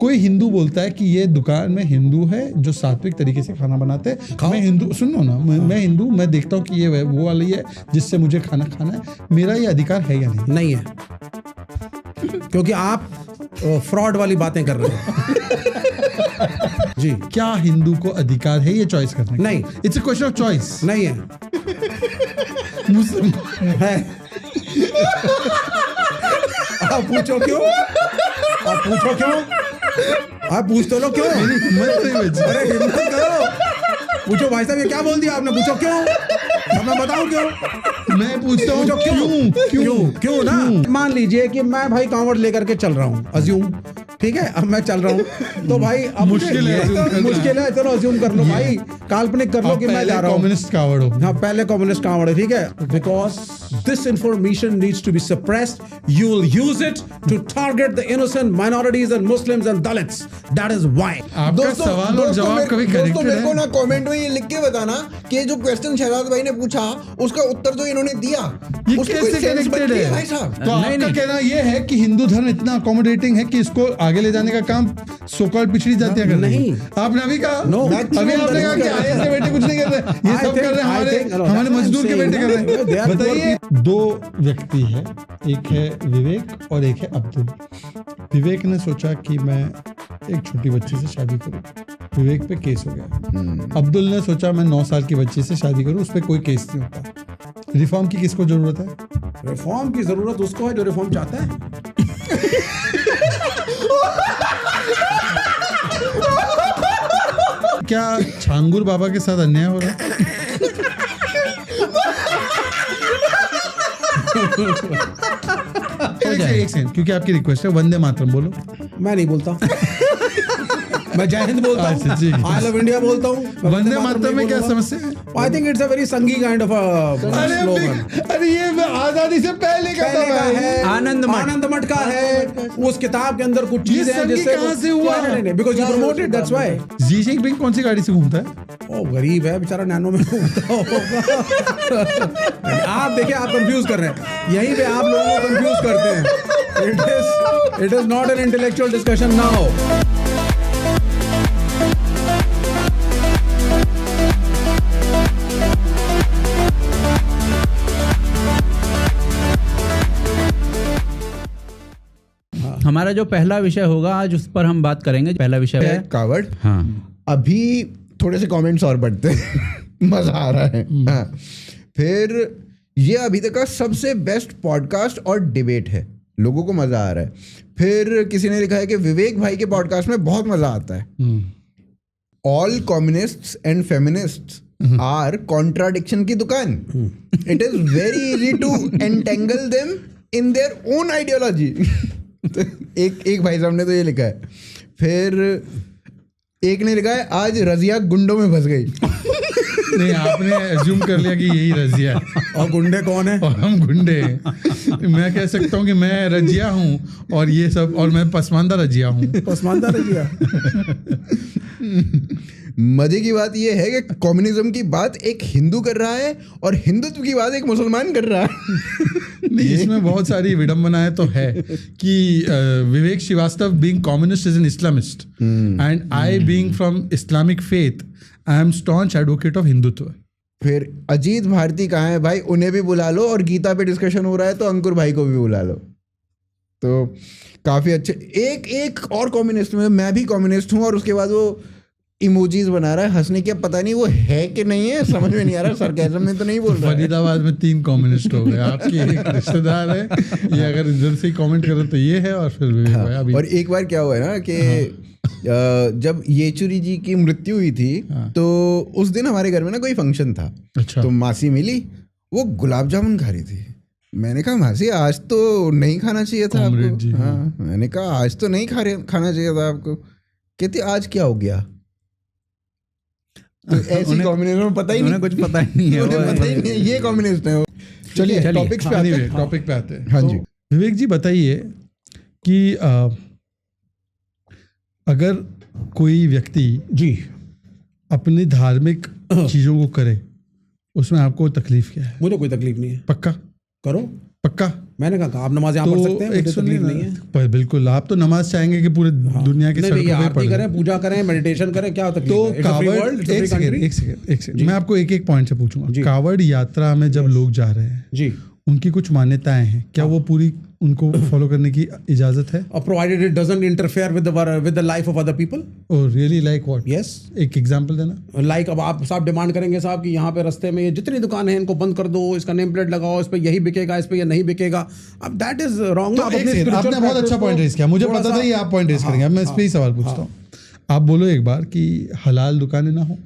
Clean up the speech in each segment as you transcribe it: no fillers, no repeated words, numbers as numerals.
कोई हिंदू बोलता है कि ये दुकान में हिंदू है जो सात्विक तरीके से खाना बनाते हैं, मैं हिंदू, सुनो ना, मैं हिंदू, मैं देखता हूँ कि ये वो वाली है जिससे मुझे खाना खाना है, मेरा ये अधिकार है या नहीं? नहीं है, क्योंकि आप फ्रॉड वाली बातें कर रहे हो जी। क्या हिंदू को अधिकार है ये चॉइस करने का? नहीं, it's a question of choice. नहीं है। मुस्लिम है। आप पूछो क्यों? आप पूछो क्यों? आप पूछ तो लो क्यों? अरे हिम्मत करो, पूछो भाई साहब ये क्या बोल दिया आपने, पूछो क्यों? अब मैं बताऊं क्यों? मैं पूछता हूँ क्यों ना? मान लीजिए कि मैं भाई कांवड़ लेकर के चल रहा हूँ, अज्यूम, ठीक है, अब मैं चल रहा हूँ तो भाई अब मुश्किल है, चलो अज्यूम कर लो भाई, काल्पनिक कर लो कि मैं जा रहा हूँ कम्युनिस्ट कांवड़ हो। हाँ, पहले कम्युनिस्ट कांवड़ है, ठीक है, because this information needs to be suppressed, you will use it to target the innocent minorities and Muslims and Dalits, that is why. आपका सवाल और जवाब कभी करेक्टेड है? मेरे को ना कमेंट में ये लिख के बताना कि जो क्वेश्चन शहजाद भाई ने पूछा उसका उत्तर जो इन्होंने दिया ये कैसे कनेक्टेड है भाई साहब? तो आपका कहना ये है कि हिंदू धर्म इतना अकोमोडेटिंग है कि इसको आगे ले जाने का काम सो कॉल्ड पिछड़ी जातियां कर रही हैं? आपने अभी कहा, अभी आपने कहा कि आईएएस के बेटे कुछ नहीं कर रहे, ये सब कर रहे हैं, हमारे मजदूर के बेटे कर रहे हैं। बताइए, दो व्यक्ति है, एक है विवेक और एक है अब्दुल। विवेक ने सोचा कि मैं एक छोटी बच्ची से शादी करूं, विवेक पे केस हो गया। अब्दुल ने सोचा मैं 9 साल की बच्ची से शादी करूं, उस पर कोई केस नहीं होता। रिफॉर्म की किसको जरूरत है? रिफॉर्म की जरूरत उसको है जो रिफॉर्म चाहता है। क्या छांगुर बाबा के साथ अन्याय हो रहा है? एक सेकंड, क्योंकि आपकी रिक्वेस्ट है, वंदे मातरम बोलो। मैं नहीं बोलता। मैं जय हिंद बोलता हूँ, आई लव इंडिया बोलता हूँ। वंदे मातरम में क्या समस्या है? I think it's a very Sanghi kind of slogan. अरे ये आजादी से पहले का है, आनंद मठ का है। उस किताब के अंदर कुछ चीजें हैं जिससे कहां से हुआ? Because you promoted, that's why. Xi Jinping कौन सी गाड़ी से घूमता है? ओ गरीब है बेचारा, नैनो में घूमता होगा। आप देखिए, आप कंफ्यूज कर रहे हैं, यहीं पे आप लोगों को कंफ्यूज करते हैं। It is not an intellectual discussion now. हमारा जो पहला विषय होगा आज, उस पर हम बात करेंगे। पहला विषय है कावड़। हाँ, अभी थोड़े से कमेंट्स और बढ़ते हैं। मजा आ रहा है। हाँ। फिर ये अभी तक का सबसे बेस्ट पॉडकास्ट और डिबेट है, लोगों को मजा आ रहा है। फिर किसी ने लिखा है कि विवेक भाई के पॉडकास्ट में बहुत मजा आता है। All communists and feminists are contradiction की दुकान। It is very easy to entangle them in their own ideology. एक भाई साहब ने तो ये लिखा है। फिर एक ने लिखा है आज रजिया गुंडों में फंस गई। नहीं, आपने अज्यूम कर लिया कि यही रजिया है। और गुंडे कौन है? और हम गुंडे हैं। मैं कह सकता हूँ कि मैं रजिया हूँ और ये सब, और मैं पसमानदा रजिया हूँ। पसमानदा रजिया। मजे की बात यह है कि कम्युनिज्म की बात एक हिंदू कर रहा है और हिंदुत्व की बात एक मुसलमान कर रहा है। नहीं, इसमें बहुत सारी विडंबनाएं तो है कि Vivek Srivastava being communist is an Islamist and I being from Islamic faith I am staunch advocate of Hindutva. फिर अजीत भारती कहाँ है भाई, उन्हें भी बुला लो, और गीता पे डिस्कशन हो रहा है तो अंकुर भाई को भी बुला लो। तो काफी अच्छे। एक और कम्युनिस्ट में मैं भी कम्युनिस्ट हूँ, और उसके बाद वो इमोजीज बना रहा है हंसने की। पता नहीं वो है कि नहीं है, समझ में नहीं आ रहा। सरकाज़म में तो नहीं बोल रहा है। फरीदाबाद में 3 कम्युनिस्ट हो गए। आपके एक रिश्तेदार है, ये अगर इधर से कमेंट करे तो ये है, और फिर विवेक भाई अभी। और एक बार क्या हुआ है ना कि जब येचुरी जी की मृत्यु हुई थी, तो उस दिन हमारे घर में ना कोई फंक्शन था। अच्छा। तो मासी मिली, वो गुलाब जामुन खा रही थी। मैंने कहा मासी आज तो नहीं खाना चाहिए था आपको। हाँ, मैंने कहा आज तो नहीं खाना चाहिए था आपको। कहती आज क्या हो गया? तो ऐसी कम्युनिज्म में पता ही नहीं, कुछ पता ही नहीं है, पता ही नहीं है ये कम्युनिस्ट है। चलिए टॉपिक्स पे आते हैं। हाँ जी, विवेक जी बताइए कि अगर कोई व्यक्ति जी अपनी धार्मिक चीजों को करे, उसमें आपको तकलीफ क्या है? मुझे कोई तकलीफ नहीं है। पक्का? करो। पक्का? मैंने कहा आप नमाज यहाँ पढ़ सकते हैं, मुझे तकलीफ नहीं है। पर बिल्कुल, आप तो नमाज चाहेंगे कि पूरे दुनिया की सड़कों पे आरती करें, पूजा करें, मेडिटेशन करें, क्या तकलीफ तो है? कावड़, एक सेकंड मैं आपको एक पॉइंट से पूछूंगा। कावड़ यात्रा में जब लोग जा रहे हैं जी, उनकी कुछ मान्यताएं हैं, क्या वो पूरी उनको फॉलो करने की इजाजत है? Provided it doesn't interfere with the life of other people. Oh really? Like what? Yes, एक एग्जांपल देना। लाइक अब आप साहब डिमांड करेंगे साहब कि यहाँ पे रास्ते में ये जितनी दुकान है इनको बंद कर दो, इसका नेम प्लेट लगाओ, इस पे यही बिकेगा, इस पे ये नहीं बिकेगा। अब दैट इज रॉन्ग। आपने बहुत अच्छा पॉइंट रेज किया, मुझे पता था ये आप पॉइंट रेज करेंगे। अब मैं इस पे ही सवाल पूछता हूँ। आप बोलो एक बार कि हलाल दुकानें ना हो।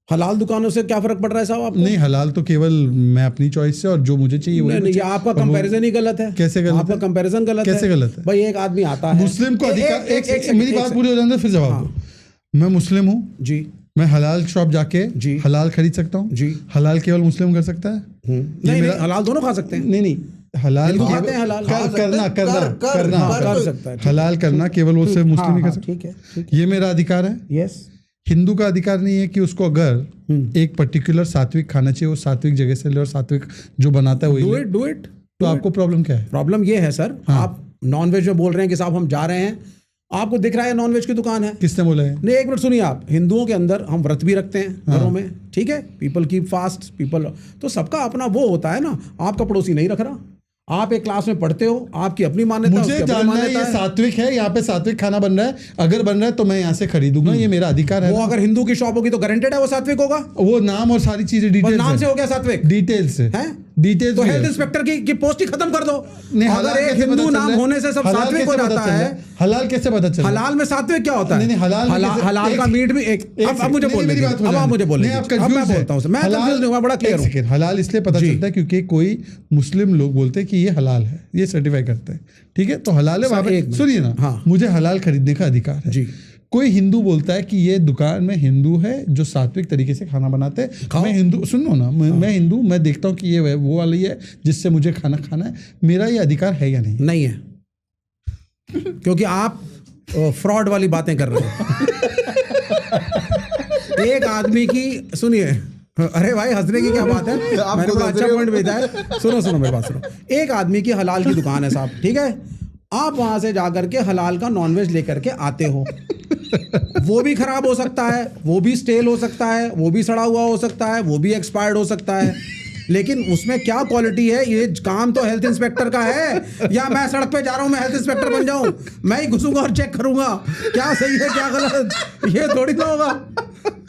हलाल दुकानों से क्या फर्क पड़ रहा है साहब आपको? नहीं, हलाल तो केवल मैं अपनी चॉइस से और जो मुझे चाहिए वही। नहीं, आपका कंपैरिजन ही गलत है। कैसे गलत? आपका कंपैरिजन गलत है। कैसे गलत है? भाई एक आदमी आता है, मुस्लिम को अधिकार, मेरी बात पूरी हो जाने दो फिर जवाब दो। मैं मुस्लिम हूँ जी, मैं हलाल शॉप जाके जी हलाल खरीद सकता हूँ जी। हलाल केवल मुस्लिम कर सकता है? नहीं, हलाल दोनों खा सकते हैं। नहीं, हलाल खाते हैं, हलाल कर सकता है। हलाल करना केवल वो सिर्फ मुस्लिम ही कर सकता है। ठीक है, ये मेरा अधिकार है। यस। हिंदू का अधिकार नहीं है कि उसको अगर एक पर्टिकुलर सात्विक खाना चाहिए, वो सात्विक जगह से ले और सात्विक जो बनाता है वही डू इट। तो आपको प्रॉब्लम क्या है? प्रॉब्लम ये है सर, आप नॉनवेज में बोल रहे हैं कि साहब हम जा रहे हैं, आपको दिख रहा है नॉनवेज की दुकान है। किसने बोला है? नहीं, एक मिनट सुनिए आप। हिंदुओं के अंदर हम व्रत भी रखते हैं घरों में, ठीक है, पीपल कीप फास्ट, पीपल, तो सबका अपना वो होता है ना। आपका पड़ोसी नहीं रख रहा, आप एक क्लास में पढ़ते हो, आपकी अपनी मान्यता, मुझे जानना है ये सात्विक है, यहाँ पे सात्विक खाना बन रहा है, अगर बन रहा है तो मैं यहाँ से खरीदूंगा, ये मेरा अधिकार है। वो अगर हिंदू की शॉप होगी तो गारंटेड है वो सात्विक होगा। वो नाम और सारी चीजें डिटेल नाम से हो गया सात्विक, डिटेल से है, डिटेल तो हेल्थ इंस्पेक्टर की पोस्ट ही खत्म कर दो। अगर एक हिंदू नाम होने से सब सात्विक हो जाता है। हलाल कैसे पता चला? हलाल में सात्विक क्या होता है? नहीं, हलाल का मीट भी एक, अब मुझे बोलने दीजिए, अब आप मुझे बोलने दीजिए, अब मैं बोलता हूं, मैं कंफ्यूज हूं, बड़ा क्लियर हूं। हलाल इसलिए पता चलता है क्योंकि कोई मुस्लिम लोग बोलते हैं कि ये हलाल है, ये सर्टिफाई करते हैं, ठीक है, तो हलाल है वहां पे। सुनिए ना, मुझे हलाल खरीदने का अधिकार है। कोई हिंदू बोलता है कि ये दुकान में हिंदू है जो सात्विक तरीके से खाना बनाते हैं, मैं हिंदू, सुनो ना, मैं हिंदू, मैं देखता हूँ कि ये वो वाली है जिससे मुझे खाना खाना है, मेरा ये अधिकार है या नहीं? नहीं है, क्योंकि आप फ्रॉड वाली बातें कर रहे हैं। एक आदमी की, सुनिए, अरे भाई हंसने की क्या बात है, मैंने बड़ा अच्छा पॉइंट भेजा है। सुनो मेरी बात सुनो। एक आदमी की हलाल की दुकान है साहब, ठीक है, आप वहां से जाकर के हलाल का नॉनवेज लेकर के आते हो, वो भी खराब हो सकता है, वो भी स्टेल हो सकता है, वो भी सड़ा हुआ हो सकता है, वो भी एक्सपायर्ड हो सकता है, लेकिन उसमें क्या क्वालिटी है, ये काम तो हेल्थ इंस्पेक्टर का है। या मैं सड़क पे जा रहा हूँ, मैं हेल्थ इंस्पेक्टर बन जाऊं, मैं ही घुसूंगा और चेक करूंगा क्या सही है क्या गलत, ये थोड़ी ना होगा।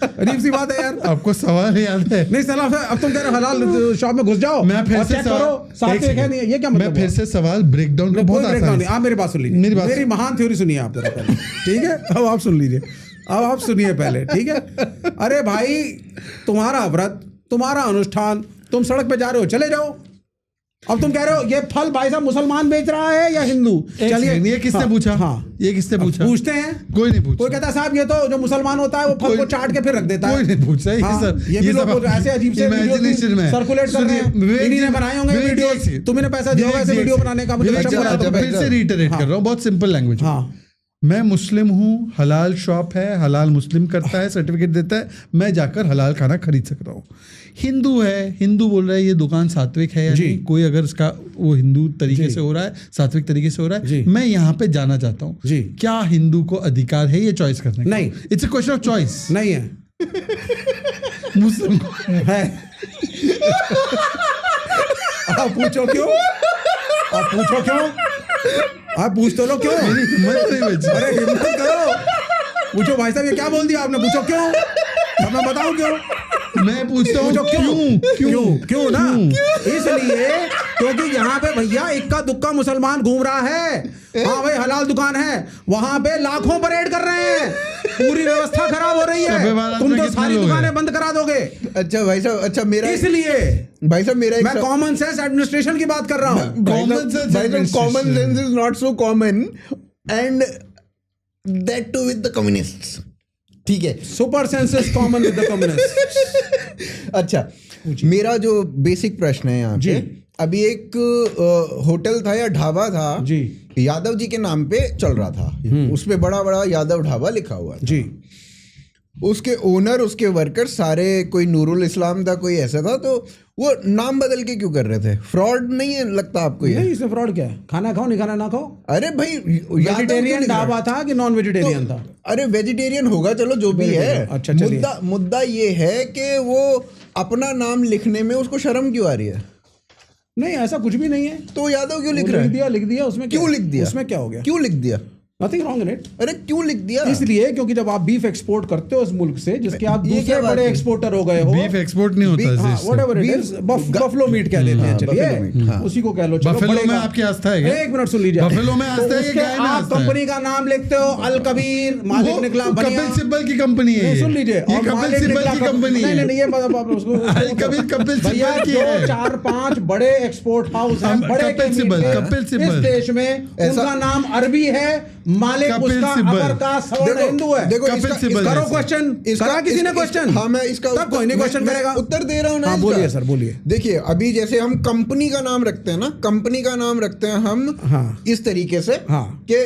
अजीब सी बात है यार। आपको सवाल याद है? नहीं सलाह, अब तुम कह रहे हलाल शॉप में घुस जाओ, मैं फिर से चेक करो सात्विक है नहीं, ये क्या मतलब? मैं फिर से सवाल ब्रेक डाउन कर, बहुत आसान है। आप मेरी बात सुन लीजिए, मेरी महान थ्योरी सुनिए आप जरा पहले, ठीक है, अब आप सुन लीजिए, अब आप सुनिए पहले, ठीक है। अरे भाई, तुम्हारा व्रत, तुम्हारा अनुष्ठान, तुम सड़क पे जा रहे हो, चले जाओ। अब तुम कह रहे हो ये फल भाई साहब मुसलमान बेच रहा है या हिंदू? चलिए, ये किसने पूछा? ये किसने पूछा? पूछते हैं, कोई नहीं पूछता। कोई कहता है साहब ये तो जो मुसलमान होता है वो फल को चाट के फिर रख देता है। कोई नहीं पूछता। ये भी लोग ऐसे अजीब से सर्कुलेट कर रहे हैं, इन्हीं ने बनाए होंगे वीडियो, तुमने पैसा दिया होगा ऐसे वीडियो बनाने का। मुझे फिर से रिटरेट कर रहा हूँ, बहुत सिंपल लैंग्वेज। मैं मुस्लिम हूँ, हलाल शॉप है, हलाल मुस्लिम करता है, सर्टिफिकेट देता है, मैं जाकर हलाल खाना खरीद सकता हूँ। हिंदू है, हिंदू बोल रहा है ये दुकान सात्विक है या नहीं, कोई अगर इसका वो हिंदू तरीके से हो रहा है, सात्विक तरीके से हो रहा है, मैं यहाँ पे जाना चाहता हूँ, क्या हिंदू को अधिकार है ये चॉइस करने का? नहीं, it's a question of choice. नहीं है। मुस्लिम है। आप पूछो क्यों? आप पूछो क्यों? आप पूछ तो लो क्यों? अरे हिम्मत करो, पूछो भाई साहब ये क्या बोल दिया आपने, पूछो क्यों, अब मैं बताऊं क्यों? मैं पूछता हूँ क्यों ना, इसलिए क्योंकि यहाँ पे भैया इक्का दुक्का मुसलमान घूम रहा है। हाँ भाई हलाल दुकान है, वहां पे लाखों परेड कर रहे हैं, पूरी व्यवस्था खराब हो रही है, तुम तो सारी दुकानें बंद करा दोगे। अच्छा भाई साहब, अच्छा मेरा, इसलिए भाई साहब मेरा, मैं कॉमन सेंस एडमिनिस्ट्रेशन की बात कर रहा हूँ। Common sense is not so common and that too with the communists, ठीक है, super sense is common with the communist. अच्छा, मेरा जो बेसिक प्रश्न है यहाँ पे, अभी एक होटल था या ढाबा था जी, यादव जी के नाम पे चल रहा था, उसपे बड़ा बड़ा यादव ढाबा लिखा हुआ था जी, उसके ओनर, उसके वर्कर सारे, कोई नूरुल इस्लाम था, कोई ऐसा था, तो वो नाम बदल के क्यों कर रहे थे? फ्रॉड नहीं है लगता आपको ये? नहीं, इसमें फ्रॉड क्या है? खाना खाओ नहीं खाना ना खाओ। अरे भाई वेजिटेरियन ढाबा था कि नॉन वेजिटेरियन था? अरे वेजिटेरियन होगा, चलो जो भी है। अच्छा चलिए, मुद्दा ये है कि वो अपना नाम लिखने में उसको शर्म क्यों आ रही है? नहीं ऐसा कुछ भी नहीं है। तो यादव क्यों लिख रहा है? लिख दिया उसमें। क्यों लिख दिया? उसमें क्या हो गया? क्यों लिख दिया? Nothing wrong in it. अरे क्यों लिख दिया? इसलिए क्योंकि जब आप बीफ एक्सपोर्ट करते हो इस मुल्क से, जिसके आप दूसरे बड़े एक्सपोर्टर हो गए हो। बीफ एक्सपोर्ट नहीं होता, whatever it is, buffalo meat कह लेते हैं, चलिए उसी को कह लो। बफेलो में आपकी आस्था है क्या? एक मिनट सुन लीजिए, बफेलो में आस्था है कि गाय में आस्था है? कंपनी का नाम लिखते हो अल कबीर, मालिक निकला बनिया। कपिल सिब्बल की कंपनी है, सुन लीजिए, ये कपिल सिब्बल की कंपनी है। नहीं ये मतलब आप उसको अल कबीर कपिल सिब्बल की है। 4-5 बड़े एक्सपोर्ट हाउस हैं, बड़े कपिल सिब्बल इस देश में, उनका नाम अरबी है, मालिक उसका अपर कास्ट सवर्ण हिंदू है। देखो करो क्वेश्चन, करा किसी ने क्वेश्चन? हाँ मैं इसका कोई नहीं क्वेश्चन करेगा, उत्तर दे रहा हूँ ना। हाँ बोलिए सर बोलिए। देखिए अभी जैसे हम कंपनी का नाम रखते हैं ना, कंपनी का नाम रखते हैं हम इस तरीके से कि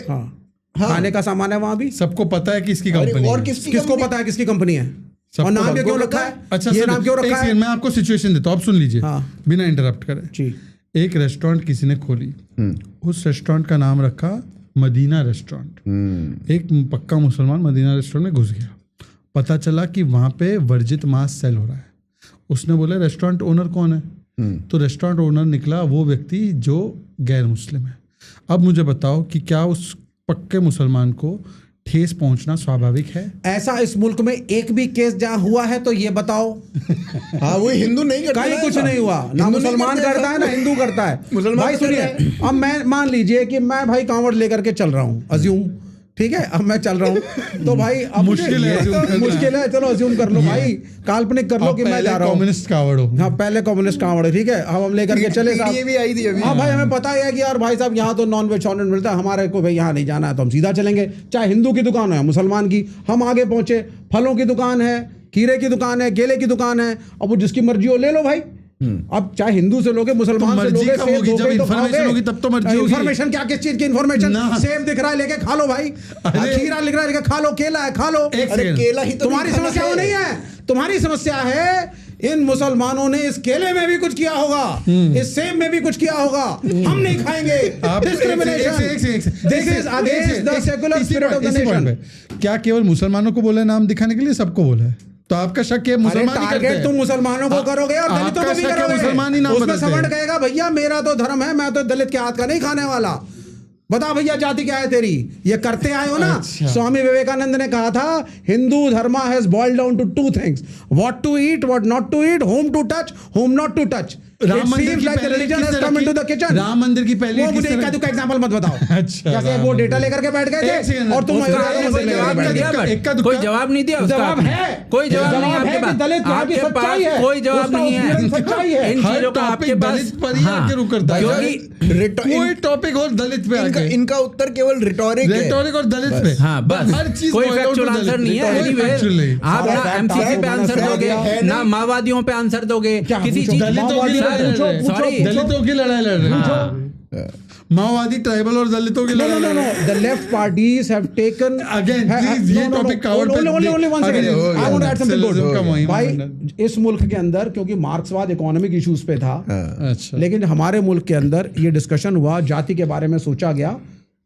खाने का सामान है वहां भी सबको पता है किसकी कंपनी और है। किसको पता है किसकी कंपनी है और नाम क्यों रखा है? अच्छा ये नाम क्यों रखा है? मैं आपको सिचुएशन देता हूँ, आप सुन लीजिए बिना इंटरप्ट करे। जी। एक रेस्टोरेंट किसी ने खोली, उस रेस्टोरेंट का नाम रखा मदीना रेस्टोरेंट। एक पक्का मुसलमान मदीना रेस्टोरेंट में घुस गया, पता चला कि वहाँ पे वर्जित मांस सेल हो रहा है। उसने बोला रेस्टोरेंट ओनर कौन है? तो रेस्टोरेंट ओनर निकला वो व्यक्ति जो गैर मुस्लिम है। अब मुझे बताओ कि क्या उस पक्के मुसलमान को ठेस पहुंचना स्वाभाविक है? ऐसा इस मुल्क में एक भी केस जहां हुआ है तो ये बताओ। हाँ वो हिंदू नहीं करता, कहीं कुछ नहीं हुआ, ना मुसलमान करता है ना हिंदू करता है। भाई सुनिए, अब मैं मान लीजिए कि मैं भाई कांवड़ लेकर के चल रहा हूँ, अज्यूम, ठीक है, अब मैं चल रहा हूँ तो भाई अब मुश्किल है, चलो अज्यूम कर लो भाई, काल्पनिक कर लो कि मैं जा रहा हूँ कम्युनिस्ट कांवड़ हो। हाँ पहले कम्युनिस्ट कांवड़ है, ठीक है, अब हम लेकर के चले साहब। ये भी आई थी अभी। हाँ भाई हमें पता है कि यार भाई साहब यहाँ तो नॉन वेज ऑनर मिलता है, हमारे को भाई यहाँ नहीं जाना है तो हम सीधा चलेंगे, चाहे हिंदू की दुकान हो या मुसलमान की। हम आगे पहुंचे, फलों की दुकान है, खीरे की दुकान है, केले की दुकान है, अब वो जिसकी मर्जी हो ले लो भाई। अब चाहे हिंदू से लोगे मुसलमान से लोगे, जब इन्फॉर्मेशन होगी तब तो मर्जी होगी। इन्फॉर्मेशन क्या, किस चीज की इन्फॉर्मेशन? सेब दिख रहा है लेके खा लो भाई, खीरा दिख रहा है लेके खा लो, केला है खा लो। अरे केला ही तो तुम्हारी समस्या वो नहीं है, तुम्हारी समस्या है इन मुसलमानों ने इस केले में भी कुछ किया होगा, इस सेब में भी कुछ किया होगा, हम नहीं खाएंगे। क्या केवल मुसलमानों को बोला नाम दिखाने के लिए सबको बोला है? तो आपका शक है मुसलमान ही करते हैं। तुम मुसलमानों को करोगे और दलितों को भी करोगे। मुसलमान ही नाम उसमें समझ कहेगा भैया मेरा तो धर्म है, मैं तो दलित के हाथ का नहीं खाने वाला। बता भैया जाति क्या है तेरी, ये करते आए हो ना। अच्छा। स्वामी विवेकानंद ने कहा था Hindu dharma has boiled down to 2 things, what to eat, what not to eat, whom to touch, whom not to touch. Ram Mandir की पहली राम मंदिर की पहली मुझे एक एग्जांपल मत बताओ। अच्छा जैसे वो डेटा लेकर के बैठ गए थे और तुम कोई जवाब नहीं दिया। जवाब है, कोई जवाब नहीं आपके पास, दलित यहाँ की सच्चाई है, कोई जवाब नहीं है, सच्चाई है। इन चीजों का आपके पास कोई टॉपिक और दलित पे इनका उत्तर केवल रिटोरिक और दलित पे। हाँ बस हर चीज कोई फैक्चुअल आंसर नहीं है। एनीवे आप ना एमसीसी पे आंसर दोगे ना माओवादियों पे आंसर दोगे, किसी चीज दलितों की लड़ाई लड़ रहे हैं, माओवादी ट्राइबल और दलितों की लड़ाई। No the left parties have taken again ये topic cover only one second, I want to add something good भाई। इस मुल्क के अंदर क्योंकि मार्क्सवाद इकोनॉमिक इश्यूज पे था, अच्छा, लेकिन हमारे मुल्क के अंदर ये डिस्कशन हुआ, जाति के बारे में सोचा गया,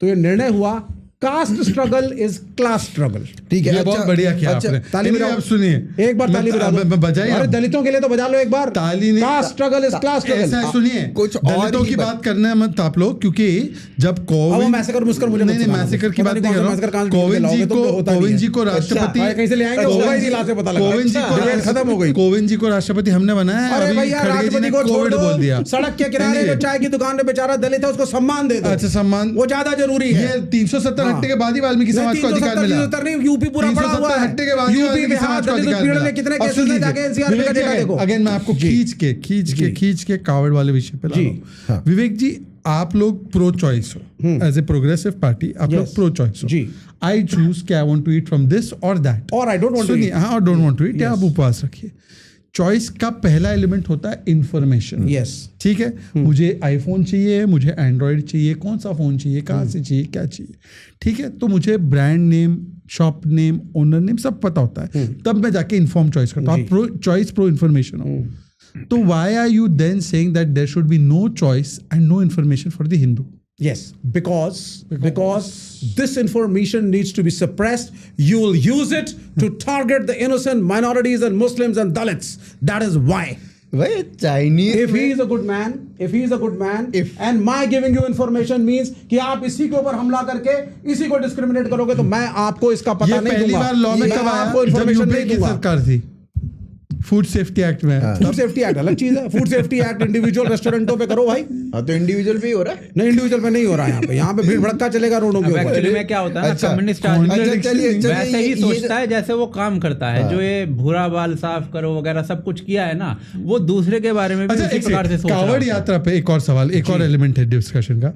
तो ये निर्णय हुआ caste struggle is class struggle. ठीक है, ये बहुत बढ़िया किया आपने। ताली बजाओ, आप सुनिए एक बार ताली बजा दो, बजाइए। अरे दलितों के लिए तो बजा लो एक बार। ताली नहीं, caste struggle is class struggle. सुनिए कुछ दलितों की बात करना मत आप लोग, क्योंकि जब मैसेकर मुस्कर मुझे नहीं मैसेकर की बात नहीं कर रहा हूं। कोविंद जी को राष्ट्रपति कैसे ले आएंगे, पता लगा कोविंद जी को खत्म हो गई। कोविंद जी को राष्ट्रपति हमने बनाया, अरे भैया राष्ट्रपति को कोविड बोल दिया। सड़क के किनारे जो चाय की दुकान पे बेचारा दलित है उसको सम्मान दे दो। अच्छा सम्मान वो ज्यादा जरूरी है। ये 370 हट्टे के बाद ही वाल्मीकि समाज को अधिकार मिला। यूपी पूरा पड़ा हुआ है, हट्टे के बाद यूपी बिहार दलित उत्पीड़न में कितने केसेस हैं, जाके एनसीआर का डेटा देखो। अगेन मैं आपको खींच के कावड़ वाले विषय पे ला रहा हूं। विवेक जी आप लोग प्रो चॉइस हो, एज ए प्रोग्रेसिव पार्टी आप लोग प्रो चॉइस हो। जी आई चूज कि I want to eat from this और दैट, और I don't want to eat, हाँ और डोंट वांट टू ईट, आप उपवास रखिए। चॉइस का पहला एलिमेंट होता है इंफॉर्मेशन। यस ठीक है, मुझे आईफोन चाहिए, मुझे एंड्रॉयड चाहिए, कौन सा फोन चाहिए, कहाँ से चाहिए, क्या चाहिए, ठीक है, तो मुझे brand name, shop name, owner name सब पता होता है, तब मैं जाके इन्फॉर्म चॉइस करता हूँ। आप प्रो चॉइस, प्रो इन्फॉर्मेशन हो। तो why are you then saying that there should be no choice and no information for the Hindu? Yes, because this information needs to be suppressed. You will use it to target the innocent minorities and Muslims and Dalits. That is why. भाई Chinese If he is a good man, and my giving you information means कि आप इसी के ऊपर हमला करके इसी को डिस्क्रिमिनेट करोगे, तो मैं आपको इसका पता नहीं दूंगा। पहली बार लॉ में कब आया? जब यूपी की सरकार थी, फूड सेफ्टी एक्ट में। फूड सेफ्टी एक्ट अलग चीज है। फूड सेफ्टी एक्ट इंडिविजुअल रेस्टोरेंटों पे करो भाई। हाँ, तो इंडिविजुअल पे ही हो रहा है। नहीं, इंडिविजुअल पे नहीं हो रहा है। यहाँ पे भीड़ भड़का चलेगा रोडों के ऊपर। एक्चुअली में क्या होता है ना, कम्युनिस्ट आदमी वैसे ही सोचता है जैसे वो काम करता है। जो ये भूरा बाल साफ करो वगैरह सब कुछ किया है ना, वो दूसरे के बारे में भी उसी प्रकार से सोच रहा है। कावड़ यात्रा पे एक और सवाल, एक और एलिमेंट है डिस्कशन का।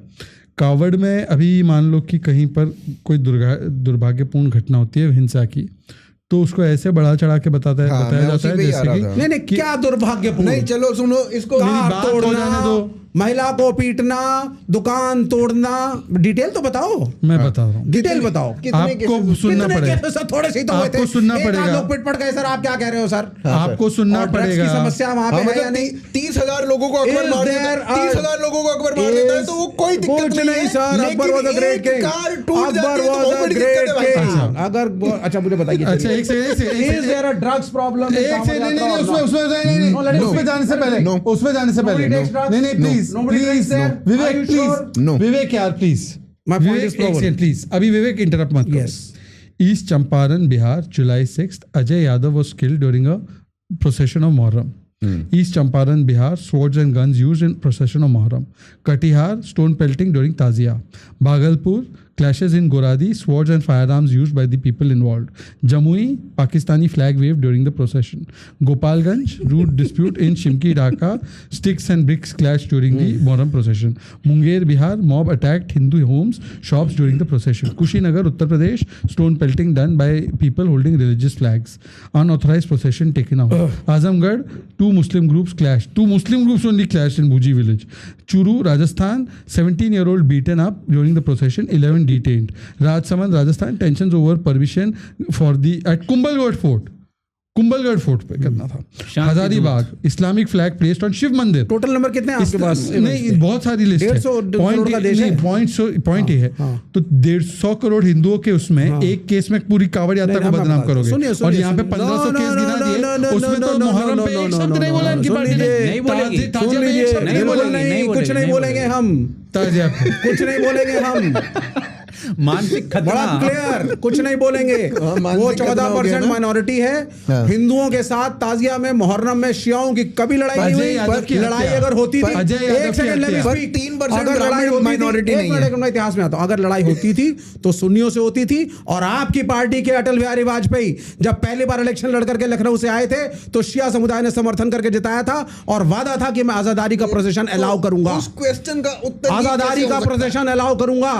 कावड़ में अभी मान लो कि कहीं पर कोई दुर्भाग्यपूर्ण घटना होती है हिंसा की, तो उसको ऐसे बढ़ा चढ़ा के बताया जाता है जैसे कि नहीं क्या दुर्भाग्यपूर्ण। नहीं, चलो सुनो इसको, महिला को पीटना, दुकान तोड़ना, डिटेल तो बताओ। मैं बता रहा हूँ, डिटेल बताओ। आपको सुनना पड़ेगा। सर थोड़े से तो आपको सुनना पड़ेगा। लोग पिट पड़ गए सर, आप क्या कह रहे हो सर? आपको सुनना पड़ेगा। समस्या वहाँ पे है या नहीं? 30,000 लोगों को अकबर मार देता है, 30,000 लोगों को अकबर मार देता है, तो वो कोई दिक्कत नहीं sir. Akbar was a great king. Akbar was a great king. अगर अच्छा मुझे बताइए, अच्छा एक से is there a drugs problem? एक से नहीं, उसमें जाने से पहले नहीं प्लीज विवेक, प्लीज विवेक यार, प्लीज प्लीज अभी विवेक इंटरप्ट मत करो। East Champaran Bihar, July 6 Ajay Yadav was killed during a procession of Muharram. East Champaran, Bihar, swords and guns used in procession of Muharram. Katihar, stone pelting during Tazia. Bhagalpur, clashes in Goradi, swords and firearms used by the people involved. Jamui, Pakistani flag waved during the procession. Gopalganj, rude dispute in Shimki Dhaka, sticks and bricks clashed during the Muharram procession. Munger, Bihar, mob attacked Hindu homes, shops during the procession. Kushinagar, Uttar Pradesh, stone pelting done by people holding religious flags. Unauthorized procession taken out. Azamgarh, two Muslim groups clashed. Two Muslim groups only clashed in Bhuji village. Churu, Rajasthan, 17-year-old beaten up during the procession, 11 detained. Rajsamand, Rajasthan, tensions over permission for the at Kumbhalgarh fort पे करना था। Hazaribagh, Islamic flag placed on Shiv mandir. Total number कितने हैं आपके पास? नहीं, बहुत सारी list है। पॉइंट ये है, तो 150 करोड़ हिंदुओं के उसमें एक केस में पूरी कांवड़ यात्रा को बदनाम करोगे, और यहाँ पे 1500 केस गिना दिए, उसमें तो मुहर्रम पे एक शब्द नहीं बोला इनकी पार्टी ने। कुछ नहीं बोलेंगे हम, कुछ नहीं बोलेंगे हम। मानसिक खतरा बड़ा क्लियर, कुछ नहीं बोलेंगे। वो 14% माइनॉरिटी है। हिंदुओं के साथ ताजिया में, मुहर्रम में शियाओं की कभी लड़ाई नहीं हुई। लड़ाई अगर होती थी, एक सेकंड लेट मी स्पीक, 3% अगर लड़ाई माइनॉरिटी नहीं है। मैं इतिहास में आता हूं, अगर लड़ाई होती थी तो सुन्नियों से होती थी। और आपकी पार्टी के अटल बिहारी वाजपेयी जब पहली बार इलेक्शन लड़ करके लखनऊ से आए थे, तो शिया समुदाय ने समर्थन करके जिताया था, और वादा था कि मैं आजादारी का प्रोसेशन अलाउ करूंगा। उस क्वेश्चन का उत्तर आजादारी का प्रोसेशन अलाउ करूंगा,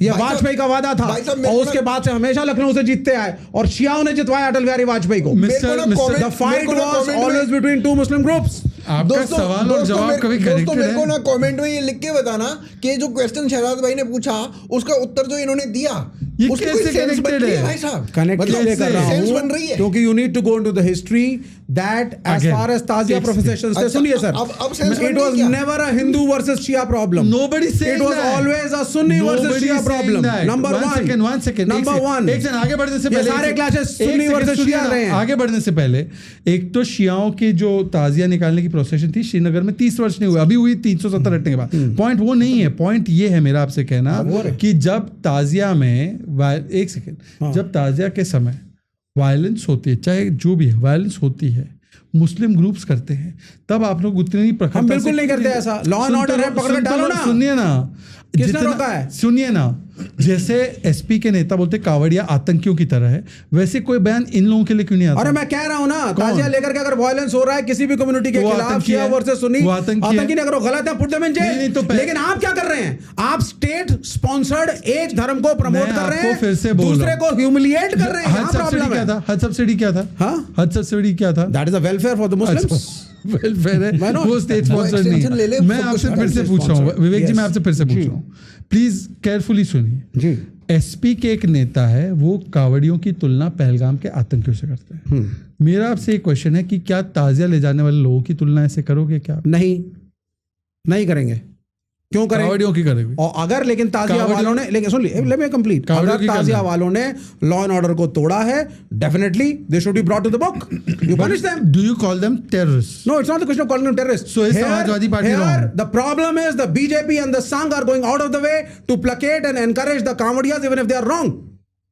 यह वाजपेयी का वादा था। और उसके बाद से हमेशा लखनऊ से जीतते आए, और शियाओं ने जितवाया अटल बिहारी वाजपेयी को। The fight was always between two Muslim groups. आपका सवाल और जवाब कभी दोस्तों मेरे को ना कमेंट में ये लिख के बताना कि जो क्वेश्चन शहजाद भाई ने पूछा उसका उत्तर जो इन्होंने दिया, ये कैसे कनेक्टेड है भाई साहब? कनेक्ट कैसे कर रहा हूं? बन रही है क्योंकि you need to go into the history that as far as tazia processions से, सुनिए sir, it was never a Hindu versus Shia problem. Nobody said it was always a Sunni versus Shia problem. Number one second. Number one. एक second आगे बढ़ने से पहले सारे classes Sunni versus शिया रहे हैं। आगे बढ़ने से पहले एक तो शियाओं की जो ताजिया निकालने की प्रोसेशन थी श्रीनगर में 30 वर्ष नहीं हुए, अभी हुई 370 हटने के बाद। पॉइंट वो नहीं है, पॉइंट ये है मेरा आपसे कहना कि जब ताजिया में एक सेकंड, जब ताजिया के समय वायलेंस होती है, चाहे जो भी है वायलेंस होती है, मुस्लिम ग्रुप्स करते हैं, तब आप लोग उतनी नहीं प्रखरता। हम बिल्कुल नहीं करते ऐसा। लॉ एंड ऑर्डर है, पकड़ के डालो ना। सुनिए ना, किसने रोका है? सुनिए ना, जैसे एसपी के नेता बोलते कावड़िया आतंकियों की तरह है, वैसे कोई बयान इन लोगों के लिए क्यों नहीं आता? अरे मैं कह रहा हूं ना, ताजिया लेकर के अगर वायलेंस हो रहा है किसी भी कम्युनिटी के खिलाफ, शिया वर्सेस सुन्नी, आतंकी नहीं करो, गलत है, पुट देम इन जेल। लेकिन आप क्या कर रहे हैं? आप स्टेट स्पॉन्सर्ड एक धर्म को प्रमोट कर रहे हैं, फिर से दूसरे को ह्यूमिलिएट कर रहे हैं। हज सब्सिडी क्या था? हज सब्सिडी क्या था? हज सब्सिडी क्या था? That is a welfare for the Muslims. Welfare है, वो स्टेट स्पॉन्सर्ड नहीं। मैं आपसे फिर से पूछ रहा हूँ विवेक जी, मैं आपसे फिर से पूछ रहा हूँ, प्लीज केयरफुली सुनिए। एसपी के एक नेता है, वो कावड़ियों की तुलना पहलगाम के आतंकियों से करते हैं। मेरा आपसे एक क्वेश्चन है कि क्या ताजिया ले जाने वाले लोगों की तुलना ऐसे करोगे क्या? नहीं करेंगे। क्यों करें? कावड़ियों की करेंगे। और अगर लेकिन ताजिया वालों ने, लेकिन सुन लेट मी कंप्लीट, अगर ताजिया वालों ने लॉ एंड ऑर्डर को तोड़ा है, definitely they should be brought to the book, you punish them. Do you call them terrorist? No, it's not the question of calling them terrorists. So is Samajwadi Party wrong? The problem is the BJP and the Sangh are going out of the way to placate and encourage the Kamadiyas even if they are wrong.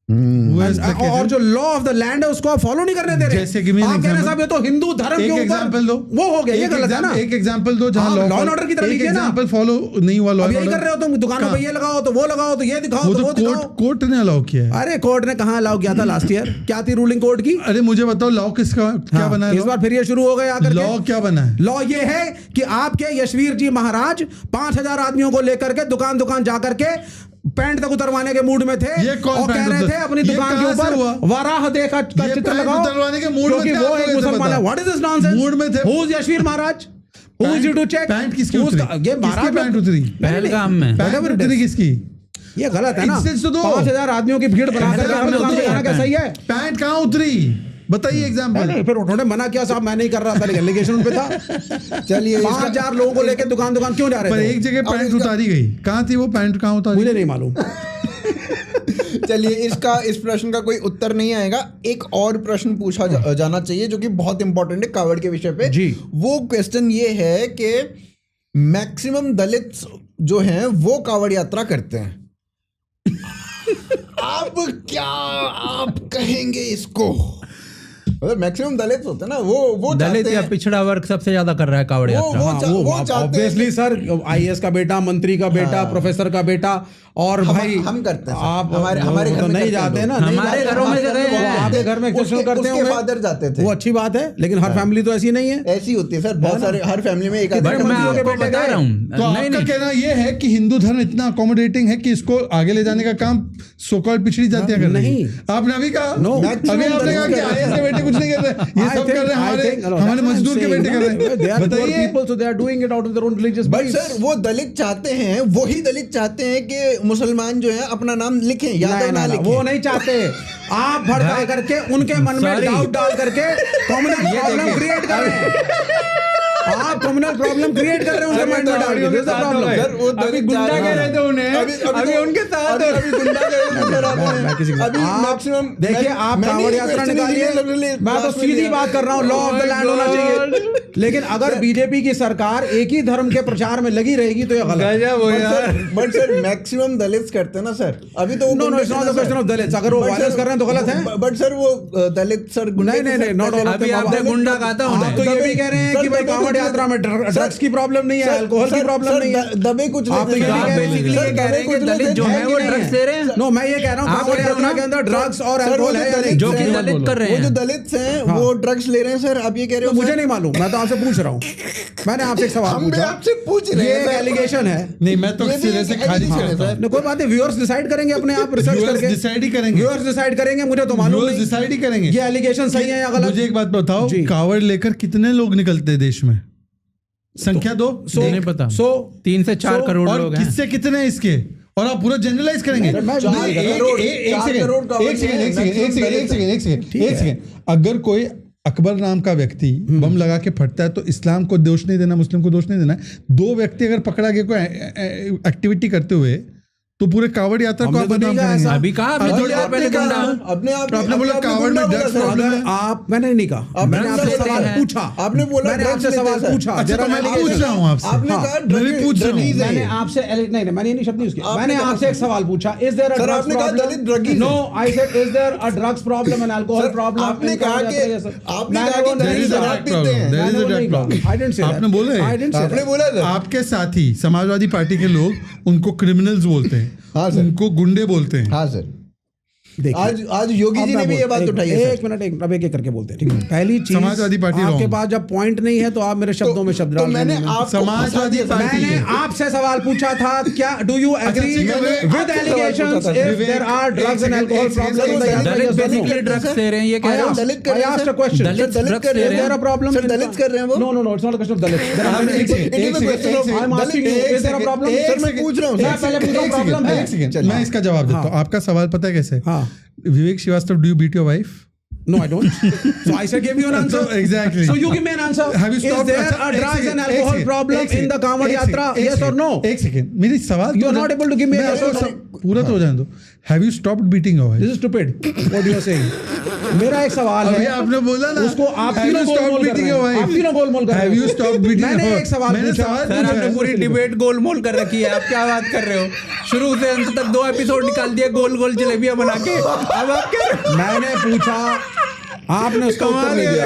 और जो law of the land है उसको आप follow नहीं करने दे रहे। जैसे कि आप कह रहे साहब ये तो हिंदू धर्म के ऊपर एग्जांपल दो, वो हो गया, ये गलत है ना। एक एग्जांपल दो जहां लॉ एंड ऑर्डर की तरफ लीजिए ना। एग्जांपल फॉलो नहीं हुआ लॉ एंड ऑर्डर। यही कर रहे हो तुम, दुकानों पे ये लगाओ तो वो लगाओ तो ये दिखाओ तो वो दिखाओ। कोर्ट ने अलाउ किया है। अरे कोर्ट ने कहां अलाउ किया था लास्ट ईयर? क्या थी रूलिंग कोर्ट की? अरे मुझे बताओ लॉ किसका क्या बना है? इस बार फिर ये शुरू हो गया आकर लॉ क्या बना है? लॉ ये है कि आपके यशवीर जी महाराज 5000 आदमियों को लेकर के दुकान दुकान जाकर के पैंट तक उतरवाने के मूड में थे और कह रहे थे अपनी दुकान के ऊपर वराह देव का चित्र लगाओ, उतरवाने के मूड में थे। वो एक मुसलमान है। What is this nonsense? Mood में थे। Who is Yashvir Maharaj? Who is you to check? Pant किसकी उतरी? ये महाराज पैंट उतरी पहलगाम में। पैंट उतरी किसकी? ये गलत है ना। 5000 आदमियों की भीड़ बनाकर दुकान पे जाना क्या सही है? पैंट कहाँ उतरी बताइए एग्जांपल। फिर उन्होंने मना किया साहब मैं नहीं कर रहा था, लेकिन एलिगेशन उन पे था। चलिए 5000 लोगों को लेकर दुकान दुकान क्यों जा रहे थे? पर एक जगह पैंट उतारी गई, कहाँ थी वो पैंट? कहाँ उतारी मुझे नहीं मालूम। चलिए इस प्रश्न का कोई उत्तर नहीं आएगा। एक और प्रश्न पूछा जाना चाहिए जो कि बहुत इंपॉर्टेंट है कावड़ के विषय पे जी। वो क्वेश्चन ये है कि मैक्सिमम दलित जो हैं वो कावड़ यात्रा करते हैं। आप कहेंगे इसको? मैक्सिमम दलित होते हैं ना, वो दलित या पिछड़ा वर्ग सबसे ज्यादा कर रहा है कावड़ यात्रा। ऑब्वियसली सर, आईएएस का बेटा, मंत्री का बेटा, प्रोफेसर का बेटा, और भाई हम करते हैं। आप हमारे घर नहीं जाते ना, हमारे घरों में आपके घर में एक्सेप्शन करते होंगे, फादर जाते थे, वो अच्छी बात है, लेकिन हर फैमिली तो ऐसी नहीं है। ऐसी होती है सर, बहुत सारे, हर फैमिली में एक आदमी। मैं आपको बता रहा हूँ, तो आपका कहना ये है कि हिंदू धर्म इतना अकोमोडेटिंग है कि इसको आगे ले जाने का काम सो कॉल्ड पिछड़ी जातियां कर रही हैं। आपने अभी कहा, अभी आपने कहा कि आईएएस के बेटे कुछ नहीं कर रहे, ये सब कर रहे हैं, हमारे मजदूर के बेटे कर रहे हैं। बताइए, people so they are doing it out of their own religious but sir वो दलित चाहते हैं, वही दलित चाहते हैं कि मुसलमान जो है अपना नाम लिखें, यादव ना लिखें। वो नहीं चाहते। आप भड़का करके उनके मन में डाउट डाल करके कम्युनल प्रॉब्लम क्रिएट कर रहे हैं। आप कम्युनल प्रॉब्लम क्रिएट कर रहे हैं उनके माइंड में डाल के। प्रॉब्लम अभी गुंडा कह रहे थे उन्हें, अभी उनके साथ अभी गुंडा कह रहे थे। अभी मैक्सिमम देखिए, आप कांवड़ यात्रा निकालिए, मैं तो सीधी बात कर रहा हूँ, लॉ ऑफ द लैंड होना चाहिए। लेकिन अगर बीजेपी की सरकार एक ही धर्म के प्रचार में लगी रहेगी तो ये गलत है। बट सर मैक्सिमम दलित करते हैं ना सर, अभी तो no it's not the question of Dalit. अगर वो वायलेंस कर रहे हैं तो गलत है। बट सर वो दलित सर नहीं नॉट ऑल। अभी आपने गुंडा कहा था, आप तो ये भी कह रहे हैं कि भाई कांवड़ यात्रा में ड्रग्स की प्रॉब्लम नहीं है, अल्कोहल की प्रॉब्लम नहीं है, दबे कुछ आप तो ये कह रहे हैं कि दलित जो है वो ड्रग्स ले रहे हैं। नो, मैं ये कह रहा हूँ कांवड़ यात्रा के अंदर ड्रग्स और अल्कोहल है जो कि दलित कर रहे हैं। वो जो दलित हैं वो ड्रग्स ले रहे हैं सर, आप ये कह रहे हो? मुझे नहीं मालूम, मैं तो आपसे पूछ रहा हूँ। मैंने आपसे एक सवाल पूछा, आपसे पूछ रहे हैं, ये एलिगेशन है। नहीं, मैं तो सिरे से खारिज करता हूं। कोई बात नहीं, व्यूअर्स डिसाइड करेंगे अपने आप, रिसर्च करके डिसाइड ही करेंगे। व्यूअर्स डिसाइड करेंगे, मुझे तो मालूम नहीं, डिसाइड ही करेंगे ये एलिगेशन सही है या गलत। मुझे एक बात बताओ, कावड़ लेकर कितने लोग निकलते हैं देश में? संख्या दो, नहीं पता। 3 से 4 करोड़ लोग हैं। किससे कितने इसके? और आप पूरा जनरलाइज करेंगे? एक सेकेंड, अगर कोई अकबर नाम का व्यक्ति बम लगा के फटता है तो इस्लाम को दोष नहीं देना, मुस्लिम को दोष नहीं देना। 2 व्यक्ति अगर पकड़ा गया कोई एक्टिविटी करते हुए तो पूरे कावड़ यात्रा को आप बदनाम करेंगे। अभी कहा, आपने बोला कावड़ में ड्रग्स प्रॉब्लम है। आप, मैंने नहीं कहा, मैंने आपसे सवाल पूछा। आपने बोला, मैंने आपसे सवाल पूछा। अच्छा, तो मैं पूछ रहा हूँ आपसे। आपने कहा मैं भी पूछ रहा हूँ। मैंने आपसे नहीं, मैंने ये नहीं शब्द यूज किया। मैंने आपसे एक सवाल पूछा, is there a drugs problem? No, I said is there a drugs problem and alcohol problem? आपने कहा कि there is a drug problem. आपने बोला आपके साथी समाजवादी पार्टी के लोग उनको क्रिमिनल्स बोलते हैं, हाँ सर, उनको गुंडे बोलते हैं। हाँ सर, आज योगी जी ने भी ये बात उठाई है। एक मिनट, अब एक करके बोलते हैं, ठीक है। पहली चीज, समाजवादी पार्टी आपके पास जब पॉइंट नहीं है तो आप मेरे शब्दों में शब्द डाल। मैंने समाजवादी पार्टी, मैंने आपसे सवाल पूछा था, क्या do you agree with allegations if there are drugs and alcohol problems? Dalit basically drugs ले रहे हैं, ये कह रहे हैं। दलित कर रहे हैं, आस्क्ड अ क्वेश्चन, दलित दलित कर रहे हैं, there are problem, sir Dalit कर रहे हैं वो। No it's not a question of Dalit, I am asking you is there a problem? Sir मैं पूछ रहा हूं, मैं पहले पूछ रहा हूं प्रॉब्लम है। मैं इसका जवाब देता हूँ। आपका सवाल पता है कैसे? हाँ, Vivek Srivastava, do you beat your wife? No, I don't. So I shall give you an answer. Exactly. So you give me an answer. Have you stopped? Is there a drugs and alcohol problem in the Kanwad Yatra? Yes or no? एक second, मेरी सवाल You are not able to give me a yes or no. पूरा तो हो जाने दो। Have you stopped beating your wife? This is stupid. What you are saying? मेरा एक सवाल अभी है, आपने बोला ना, उसको आप Have तीनों you stopped गोलमोल कर beating रहे your हैं। wife? आप तीनों गोलमोल कर रहे Have हैं। you stopped beating your मैंने wife? एक सवाल मैंने पूछा। सवाल सर, आपने पूरी डिबेट गोलमोल कर रखी है, आप क्या बात कर रहे हो? शुरू से अंत तक 2 एपिसोड निकाल दिए गोल गोल जलेबियां बना के, अब आप क्या? मैंने पूछा, आपने उसका उत्तर नहीं दिया।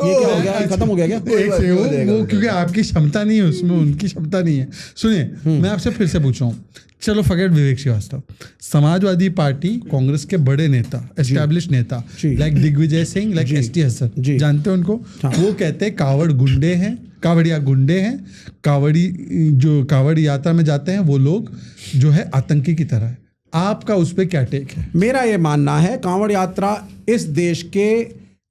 ये क्या हो गया? खत्म हो गया क्या? एक सेकंड, वो क्योंकि आपकी क्षमता नहीं है उसमें, उनकी क्षमता नहीं है। सुनिए, मैं आपसे फिर से पूछ रहा हूँ, चलो फॉरगेट विवेक श्रीवास्तव, समाजवादी पार्टी कांग्रेस के बड़े नेता, एस्टैब्लिश नेता like Digvijaya Singh, like ST Hasan, जानते हैं उनको? वो कहते हैं कावड़ गुंडे हैं, कावड़िया गुंडे हैं, जो कावड़ी यात्रा में जाते हैं वो लोग जो है आतंकी की तरह है। आपका उस पर क्या टेक है? मेरा ये मानना है, कांवड़ यात्रा इस देश के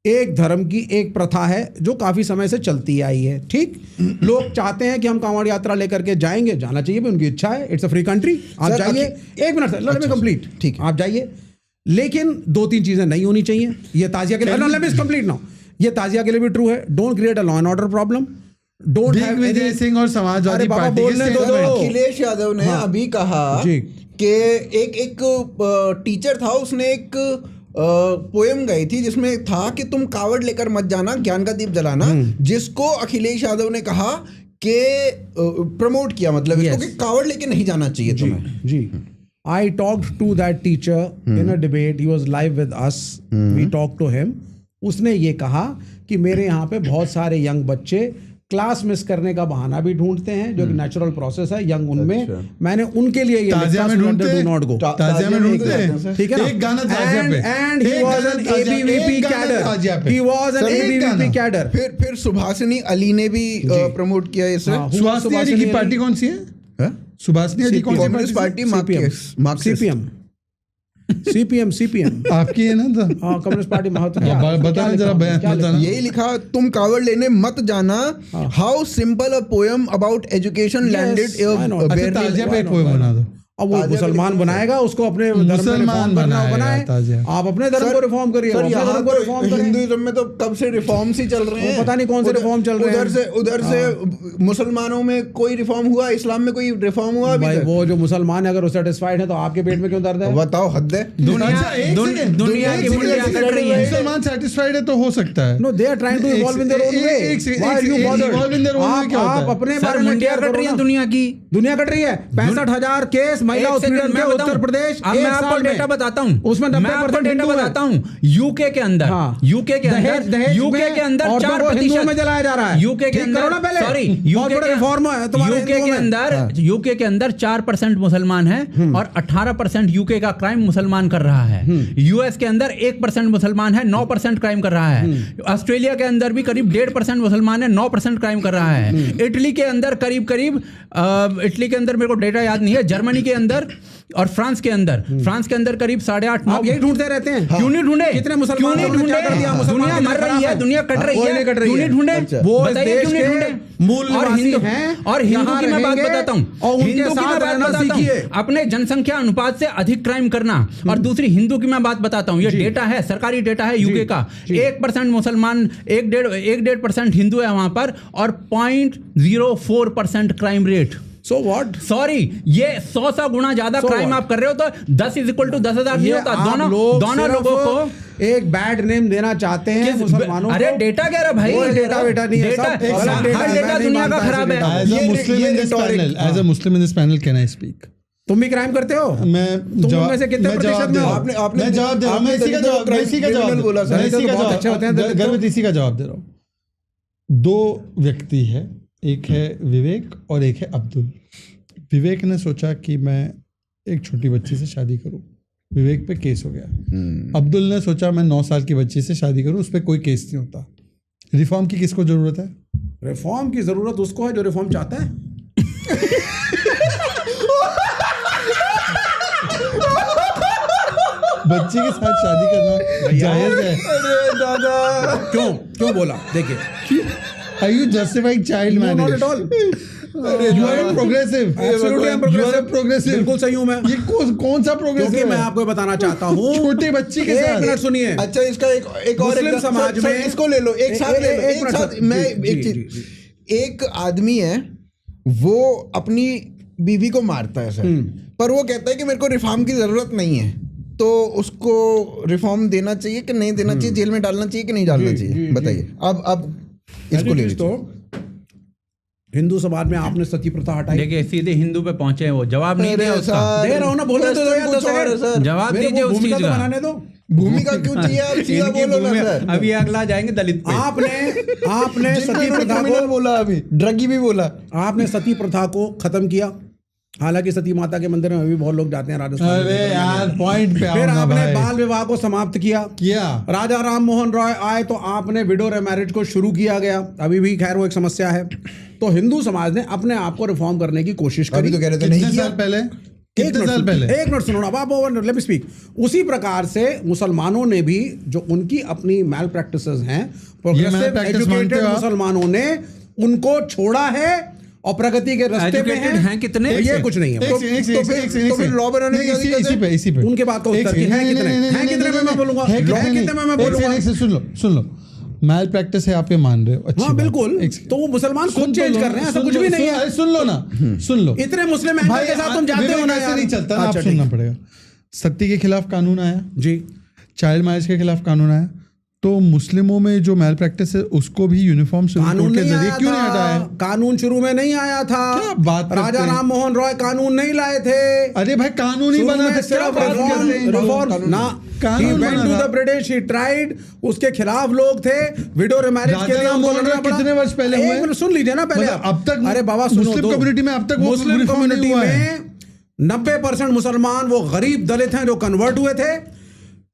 एक धर्म की एक प्रथा है जो काफी समय से चलती आई है। ठीक, लोग चाहते हैं कि हम कांवड़ यात्रा लेकर के जाएंगे, जाना चाहिए भी, उनकी इच्छा है, इट्स अ फ्री कंट्री, आप जाइए। एक minute sir, let me complete, ठीक, आप जाइए, लेकिन 2-3 चीजें नहीं होनी चाहिए। ये ताजिया के लिए, लेट मी कंप्लीट नाउ, ये ताजिया के लिए भी ट्रू है। Don't create a law and order problem, don't have Vijay Singh और समाजवादी पार्टी बोलने दो। अखिलेश यादव ने अभी कहा कि एक टीचर था, उसने एक पोएम गाई थी जिसमें था कि तुम कावड़ लेकर मत जाना, ज्ञान का दीप जलाना, जिसको अखिलेश यादव ने कहा कि प्रमोट किया, मतलब इसको कि कावड़ लेके नहीं जाना चाहिए तुम्हें। जी, I talked to that teacher in a debate. He was live with us. We talked to him. उसने ये कहा कि मेरे यहाँ पे बहुत सारे यंग बच्चे क्लास मिस करने का बहाना भी ढूंढते हैं, जो कि नेचुरल प्रोसेस है यंग उनमें। मैंने उनके लिए ये ताजिया में ढूंढते हैं, नॉट गो, ताजिया में ढूंढते हैं, ठीक है ना? एक गाना ताजिया पे, and he was an ABVP cadre, he was an ABVP cadre. फिर सुभाषिनी अली ने भी प्रमोट किया इसे। सुभाषिनी अली की पार्टी कौन सी है? सुभाषिनी अली कौन सी पार्टी? सीपीएम आपकी है ना? हाँ, कम्युनिस्ट पार्टी महत्व बताना जरा, बयान बताना। यही लिखा, तुम कावड़ लेने मत जाना, how simple a poem about education landed. ताजिया पे एक पोएम बना दो। अब वो मुसलमान बनाएगा, उसको अपने मुसलमान बनाए, आप अपने धर्म को रिफॉर्म करिए, धर्म को रिफॉर्म करिए। हिंदुइज्म में तो कब से रिफॉर्म्स ही चल रहे हैं, पता नहीं कौन से रिफॉर्म चल रहे हैं। उधर से मुसलमानों में कोई रिफॉर्म हुआ, इस्लाम में कोई रिफॉर्म हुआ? भाई वो जो मुसलमान है, अगर सेटिस्फाइड है तो आपके पेट में क्यों दर्द है? बताओ, हद है। दुनिया की मुंडियां कट रही हैं। मुसलमान सेटिस्फाइड है तो हो सकता है। No, they are trying to evolve in their own way. Why are you bothered? आप अपने बारे में मुंडियां कट रही हैं, दुनिया कट रही है। 65,000 केस महिला उत्पीड़न उत्तर प्रदेश। अब मैं आपको डेटा बताता हूं, उसमें 90% डेटा बताता हूं। यूके के अंदर, यूके के अंदर 4% में जलाया जा रहा है। यूके के अंदर, सॉरी, यूके के अंदर 4% मुसलमान है और 18% यूके का क्राइम मुसलमान कर रहा है। यूएस के अंदर 1% मुसलमान है, 9% क्राइम कर रहा है। ऑस्ट्रेलिया के अंदर भी करीब 1.5% मुसलमान है, 9% क्राइम कर रहा है। इटली के अंदर करीब इटली के अंदर मेरे को डेटा याद नहीं है, जर्मनी के अंदर और फ्रांस के अंदर करीब 8.5। आप यही ढूंढते रहते हैं। क्यों नहीं ढूंढे? कितने मुसलमान क्यों नहीं ढूंढे? दुनिया मर रही है, दुनिया कट रही है, क्यों नहीं ढूंढे? वो बताइए क्यों नहीं ढूंढे? मूल निवासी हैं और हिंदू की मैं बात बताता हूँ, और उनके साथ रहना सीखिए। अपने जनसंख्या अनुपात से अधिक क्राइम करना। और दूसरी, हिंदू की मैं बात बताता हूँ, ये डेटा है, सरकारी डेटा है यूके का। 1% मुसलमान, 1.5% हिंदू है वहां पर, और 0.04% crime rate. So what? Sorry, ये 100 गुना ज्यादा क्राइम आप कर रहे हो, तो 10 = 10,000 नहीं होता। दोनों लोगों को एक बैड नेम देना चाहते हैं मुसलमानों को। अरे डेटा कह रहा भाई, डेटा नहीं है, हर डेटा दुनिया का खराब है। As a Muslim in this panel, can I speak? तुम भी क्राइम करते हो? तुम में से कितने प्रतिशत में हो? आपने जवाब दे रहा हूं, मैं इसी का जवाब दे रहा हूँ। 2 व्यक्ति है, एक है विवेक और एक है अब्दुल। विवेक ने सोचा कि मैं एक छोटी बच्ची से शादी करूं, विवेक पे केस हो गया। अब्दुल ने सोचा मैं 9 साल की बच्ची से शादी करूं, उस पर कोई केस नहीं होता। रिफॉर्म की किसको जरूरत है? रिफॉर्म की जरूरत उसको है जो रिफॉर्म चाहता है। बच्ची के साथ शादी करना जायज है। अरे दादा क्यों बोला? देखिए, Are you justifying child No, not marriage? at all. You are a progressive. Absolutely, I'm You are a progressive. progressive. बिल्कुल सही हूं मैं। ये कौन सा प्रोग्रेसिव क्योंकि मैं है? आपको बताना चाहता हूँ, छोटे बच्ची के एक साथ। मिनट सुनिए। अच्छा, इसका एक और मुस्लिम समाज सर, में इसको ले लो, एक साथ ले लो, एक साथ। मैं एक चीज, एक आदमी है वो अपनी बीवी को मारता है सर, पर वो कहता है कि मेरे को रिफॉर्म की जरूरत नहीं है, तो उसको रिफॉर्म देना चाहिए कि नहीं देना चाहिए, जेल में डालना चाहिए कि नहीं डालना चाहिए? बताइए। अब इसको ले लीजिए। हिंदू समाज में आपने सती प्रथा हटाई। देखिए सीधे हिंदू पे पहुंचे हैं वो, जवाब नहीं दिया उसका। दे रहा हूं ना, बोलने तो दो यार, 10 सेकंड जवाब दीजिए उस चीज का। बनाने दो। भूमिका क्यों चाहिए? आप सीधा इनकी बोलो ना भूमि- सर। अभी अगला जाएंगे दलित पे। आपने सती प्रथा को बोला, अभी ड्रगी भी बोला। आपने सती प्रथा को खत्म किया। हालांकि सती माता के मंदिर में अभी बहुत लोग जाते हैं राजस्थान। अरे यार पॉइंट पे आओ फिर ना आपने भाई। बाल विवाह को समाप्त किया। राजा राम मोहन रॉय आए तो आपने विडो मैरिज को शुरू किया गया। अभी भी खैर वो एक समस्या है। तो हिंदू समाज ने अपने आप को रिफॉर्म करने की कोशिश करी। अभी तो कह रहे थे नहीं कितने किया। साल पहले? एक कितने साल पहले? मिनट सुनो ना, अब लेट मी स्पीक। उसी प्रकार से मुसलमानों ने भी जो उनकी अपनी मैल प्रैक्टिसेस हैं, प्रोग्रेसिव malpractice मानते एजुकेटेड हो आप? मुसलमानों ने उनको छोड़ा है और प्रगति के रास्ते पे Educated हैं कितने? ये कुछ नहीं है। तो फिर लॉ बनाने की क्या दिक्कत है? इसी पे उनके बात का उत्तर कि हैं कितने में मैं बोलूंगा, लॉ कितने में मैं बोलूंगा। सुन लो, मैल प्रैक्टिस है आप ये मान रहे हो? अच्छी हाँ बात। बिल्कुल। एक second। तो वो मुसलमान खुद चेंज कर रहे हैं, ऐसा कुछ भी नहीं है। सुन लो ना, सुन लो। इतने मुस्लिम एंकर के साथ तुम जाते हो ना यार। नहीं चलता ना, आप अच्छा, सुनना ठीक। पड़ेगा। सती के खिलाफ कानून आया जी, चाइल्ड मैरिज के खिलाफ कानून आया, तो मुस्लिमों में जो मैल प्रैक्टिस है उसको भी यूनिफॉर्म कानून के नहीं जरिए आया क्यों नहीं था। हटाया? कानून शुरू में नहीं आया था। क्या बात करते राजा हैं? राम मोहन रॉय कानून नहीं लाए थे। अरे भाई कानून ही शुरू बना में था, क्या सिर्फ बात करते हैं? रिफॉर्म ना, कानून he went बना to था। the British, he tried, उसके खिलाफ लोग थे। विडो मैरिज के लिए राजा राम उनको मोहन लड़ना रॉय पड़ा। कितने वर्ष पहले हुए? एक मिनट सुन लीजिए ना पहले। मतलब अब तक अरे बाबा सुनो, मुस्लिम कम्युनिटी में अब तक वो मुस्लिम रिफॉर्म नहीं कम्युनिटी हुआ है। में 90% मुसलमान वो गरीब दलित हैं जो कन्वर्ट हुए थे।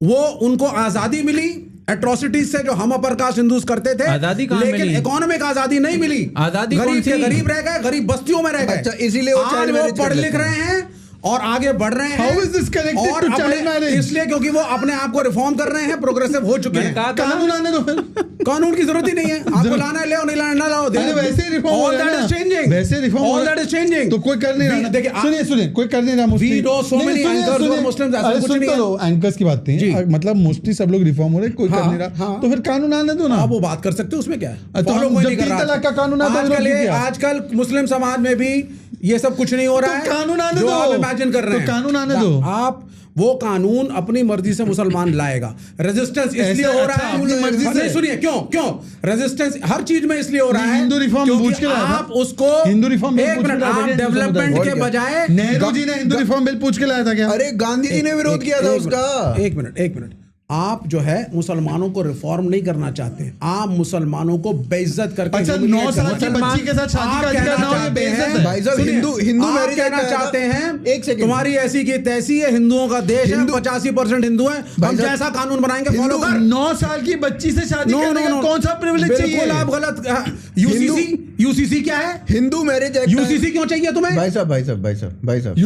वो उनको आजादी मिली एट्रोसिटीज से जो हम अपर कास्ट हिंदूज करते थे। आजादी कहाँ लेकिन मिली? इकोनॉमिक आजादी नहीं मिली। आजादी गरीब कौन से सी? गरीब रह गए, गरीब बस्तियों में रह गए। अच्छा, इसीलिए वो आज child वो marriage पढ़ कर लिख लेते हैं। रहे हैं और आगे बढ़ रहे हैं। How is this connected और to child अपने- marriage? इसलिए क्योंकि वो अपने आप को रिफॉर्म कर रहे हैं, प्रोग्रेसिव हो चुके हैं। कानून आने दो फिर। कानून की जरूरत ही नहीं है। आपको लाना है ले, नहीं लाना लाओ। अरे वैसे ही रिफॉर्म हो All रहा है that ना। is changing. वैसे रिफॉर्म हो All रहा that है। is changing. तो कोई कर नहीं रहा ना। देखिए, सुनिए कोई कर नहीं रहा मुस्लिम। We know so many anchors who are Muslims, ऐसा अरे कुछ सुन नहीं तो है। लो, एंकर्स की बात नहीं जी। है, मतलब मोस्टली सब लोग रिफॉर्म हो रहे, कोई कर हाँ, नहीं रहा, हाँ। तो फिर कानून आने दो ना। आप वो बात कर सकते हो, उसमें क्या है? तो Follow हम कोई जब नहीं कर 3 रहा। तलाक का कानून आता है, आजकल विरोध किया। आजकल मुस्लिम समाज में भी ये सब कुछ नहीं हो रहा है। तो कानून आने जो दो। आप इमेजिन कर रहे तो हैं। कानून आने दो। आप वो कानून अपनी मर्जी से मुसलमान लाएगा। रेजिस्टेंस इसलिए हो रहा है अपनी मर्जी से। नहीं, सुनिए क्यों रेजिस्टेंस हर चीज में इसलिए हो रहा है। हिंदू रिफॉर्म क्योंकि पूछ के लाया था। आप उसको हिंदू रिफॉर्म बिल एक पूछ के मिनट, लाया था आप क्या? डेवलपमेंट और के क्या? बजाय नेहरू जी ने हिंदू रिफॉर्म बिल पूछ के लाया था क्या? अरे गांधी जी ने विरोध किया था उसका। एक मिनट आप जो है मुसलमानों को रिफॉर्म नहीं करना चाहते हैं। आप मुसलमानों को बेइज्जत करके अच्छा, 9 साल की बच्ची के साथ शादी का अधिकार ना हो, ये बेइज्जत है। भाई साहब, हिंदू आप मैरिज कहना चाहते हैं एक सेकंड, तुम्हारी ऐसी की तैसी है, हिंदुओं का देश है, 85% हिंदू है, हम जैसा कानून बनाएंगे फॉलो कर। 9 साल की बच्ची से शादी करने का कौन सा प्रिविलेज चाहिए? बिल्कुल आप गलत। यूसीसी क्या है? Hindu marriage act. यूसीसी क्यों चाहिए तुम्हें? भाई साहब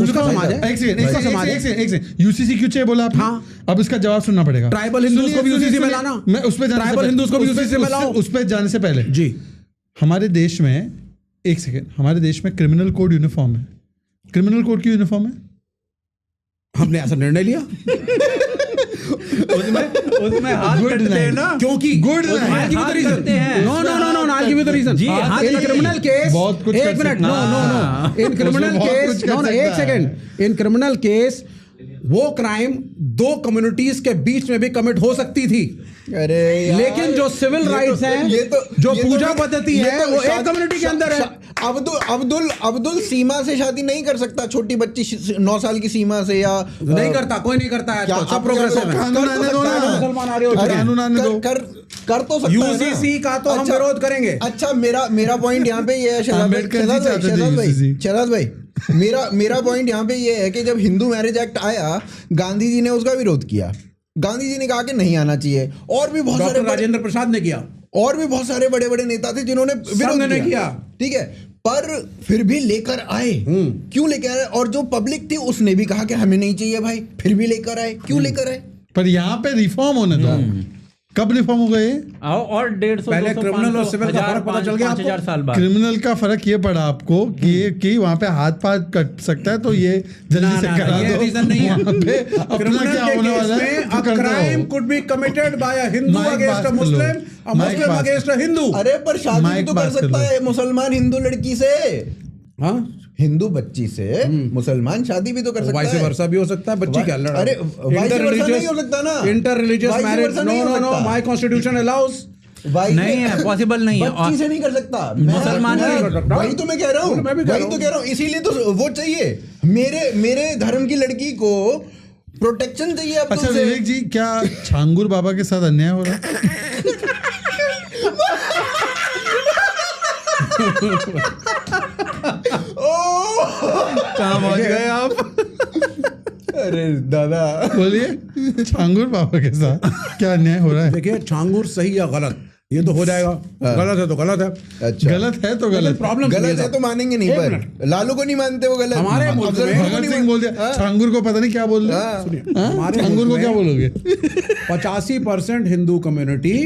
उसका समाज है। एक सेकंड, यूसीसी क्यों चाहिए बोला आपने? हाँ। अब इसका जवाब सुनना पड़ेगा। ट्राइबल हिंदूज को भी यूसीसी में लाना। मैं उस पे ट्राइबल हिंदूज को भी यूसीसी में लाओ। उस पे जाने से पहले जी, हमारे देश में, एक सेकंड, हमारे देश में क्रिमिनल कोड यूनिफॉर्म है। क्रिमिनल कोड की यूनिफॉर्म है। हमने ऐसा निर्णय लिया उसमें हाथ Good कटते हैं line. ना। क्योंकि Good line. I'll give you the हाथ reason. कटते हैं। No, I'll give you the reason. जी, हाथ In कटते criminal case, बहुत कुछ एक कर मिनट, सकता no. In criminal बहुत case, कुछ कर no, सकता एक है। सेकंड. In criminal case, वो क्राइम 2 कम्युनिटीज के बीच में भी कमिट हो सकती थी। अरे यार, लेकिन जो सिविल राइट्स हैं, जो पूजा पद्धति है, वो एक कम्युनिटी के अंदर है। अब्दुल सीमा से शादी नहीं कर सकता, छोटी बच्ची 9 साल की सीमा से, या नहीं करता, कोई नहीं करता है। क्या तो सब प्रोग्रेसिव है। कानून आने दो ना। मुसलमान आ रहे हो, अरे, कानून आने दो। कर तो सकता है ना। यूसीसी का तो हम अच्छा, विरोध करेंगे। अच्छा, मेरा पॉइंट यहाँ पे ये है, अम्बेडकर जी चाहते थे UCC। शहजाद भाई, मेरा पॉइंट यहाँ पे ये है कि जब हिंदू मैरिज एक्ट आया, गांधी जी ने उसका विरोध किया। गांधी जी ने कहा कि नहीं आना चाहिए, और भी बहुत सारे राजेंद्र प्रसाद ने किया, और भी बहुत सारे बड़े बड़े नेता थे जिन्होंने विरोध किया। ठीक है, पर फिर भी लेकर आए। क्यों लेकर आए? और जो पब्लिक थी उसने भी कहा कि हमें नहीं चाहिए भाई, फिर भी लेकर आए। क्यों लेकर आए? पर यहाँ पे रिफॉर्म होने दो। कब रिफॉर्म हो गए? और 150 पहले क्रिमिनल और सिविल का फर्क पता चल गया आपको? 5000 साल बाद क्रिमिनल का फर्क ये पड़ा आपको कि वहाँ पे हाथ पाथ कट सकता है, तो ये जल्दी से करा दो। रीजन नहीं है। वहाँ पे अपना क्या होने वाला है, a crime could be committed by a Hindu against a Muslim, a Muslim against a Hindu। अरे पर शादी भी तो कर सकता है मुसलमान हिंदू लड़की से। हाँ, हिंदू बच्ची से मुसलमान शादी भी तो कर सकता है। वाइस वर्सा भी हो सकता है। बच्ची क्या लड़ा? अरे इंटर रिलीजियस नहीं हो सकता ना। Inter religious marriage no, my constitution allows. नहीं है, पॉसिबल नहीं है। बच्ची से नहीं कर सकता मुसलमान वही तो मैं कह रहा हूँ, वही तो कह रहा हूँ। इसीलिए तो वो चाहिए। मेरे धर्म की लड़की को प्रोटेक्शन चाहिए। अच्छा विवेक जी, क्या छांगुर बाबा के साथ अन्याय हो रहा है? कहाँ पहुंच गए आप? अरे दादा बोलिए, छांगुर बाबा के साथ क्या अन्याय हो रहा है? देखिए, छांगुर सही या गलत ये तो हो जाएगा। गलत है तो गलत है। अच्छा, गलत है तो गलत। प्रॉब्लम गलत है तो मानेंगे नहीं, पर लालू को नहीं मानते वो गलत। हमारे भगत सिंह बोल दिया, छांगुर को पता नहीं क्या बोल रहे। हमारे छांगुर को क्या बोलोगे? 85% हिंदू कम्युनिटी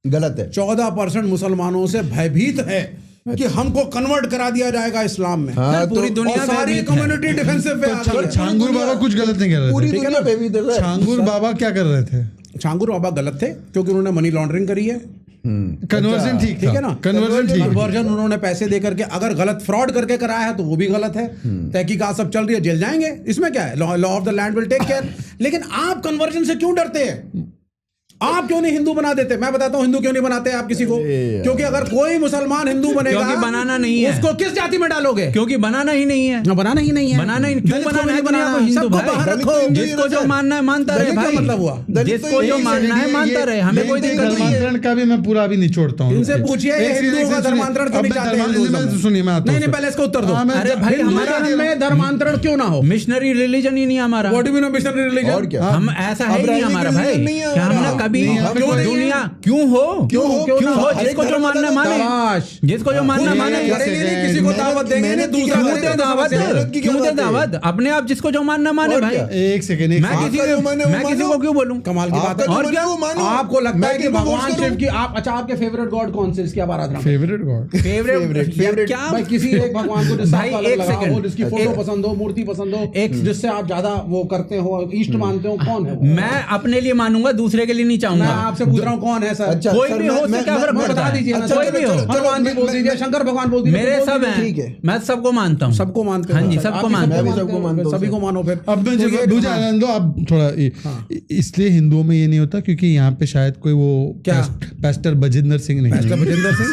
गलत है। 14% मुसलमानों से भयभीत है कि हमको कन्वर्ट करा दिया जाएगा इस्लाम में। पूरी दुनिया सारी कम्युनिटी डिफेंसिव पे आ गई है। छांगुर बाबा कुछ गलत नहीं कर रहे पूरी थे। दुनिया पे भी तो है। छांगुर बाबा क्या कर रहे थे? छांगुर बाबा गलत थे क्योंकि उन्होंने मनी लॉन्ड्रिंग करी है। कन्वर्जन ठीक है ना? कन्वर्जन ठीक। कन्वर्जन उन्होंने पैसे दे करके अगर गलत फ्रॉड करके कराया है तो वो भी गलत है। तहकीकात सब चल रही है, जेल जाएंगे। इसमें क्या है? Law of the land will take care. लेकिन आप कन्वर्जन से क्यों डरते हैं? आप क्यों नहीं हिंदू बना देते? मैं बताता हूं हिंदू क्यों नहीं बनाते आप किसी को। क्योंकि अगर कोई मुसलमान हिंदू बनेगा, क्योंकि बनाना नहीं है। उसको किस जाति में डालोगे? क्योंकि बनाना ही नहीं है। बनाना ही नहीं है। बनाना ही क्यों बनाना है? दुनिया को हिंदू भाई, जिसको जो मानना है मानता रहे भाई। मतलब हुआ जिसको जो मानना है मानता रहे, हमें कोई दिक्कत नहीं है। धर्मांतरण का भी मैं पूरा अभी निचोड़ता हूँ। इनसे पूछिए हिंदुओं का धर्मांतरण क्यों नहीं चाहते हैं? सुनिए, मैं आता हूँ। नहीं, पहले इसको उत्तर दो। अरे भाई, हमारा में धर्मांतरण क्यों ना हो? मिशनरी रिलीजन ही नहीं हमारा। What do you mean missionary religion? और क्या? हम ऐसा है ही नहीं हमारा भाई। क्या हमने कभी दुनिया क्यों हो जिसको जो मानना माने, जिसको जो मानना माने। किसी को दावत देंगे नहीं, दूसरा क्यों दे दावत? अपने आप जिसको जो मानना माने भाई। एक सेकंड, मैं किसी को क्यों बोलूं? कमाल की बात है। और क्या आपको लगता है कि भगवान शिव की आप अच्छा, आपके फेवरेट गॉड कौन से? इसकी आप आराधना फेवरेट गॉड, फेवरेट क्या भाई? किसी एक भगवान को भाई, एक सेकंड, जिसकी फोटो पसंद हो, मूर्ति पसंद हो, जिससे आप ज्यादा वो करते हो, इष्ट मानते हो, कौन है? मैं अपने लिए मानूंगा, दूसरे के लिए नहीं चाहूंगा। मैं आपसे पूछ रहा हूँ कौन है सर? अच्छा, कोई भी हो, उससे क्या फर्क पड़ता है? बता दीजिए ना। कोई भी हो, हनुमान जी बोल दीजिए, शंकर भगवान बोल दीजिए, मेरे सब ठीक है। हैं। मैं सबको मानता हूँ। सबको मानते हो? हाँ जी, सबको मानता हूँ। सबको मानता हूँ। सभी को मानो। फिर अब मैं जब मुझे आनंद दो आप थोड़ा। इसलिए हिंदुओं में ये नहीं होता क्योंकि यहाँ पे शायद कोई वो क्या पास्टर बजिंदर सिंह नहीं। पास्टर बजिंदर सिंह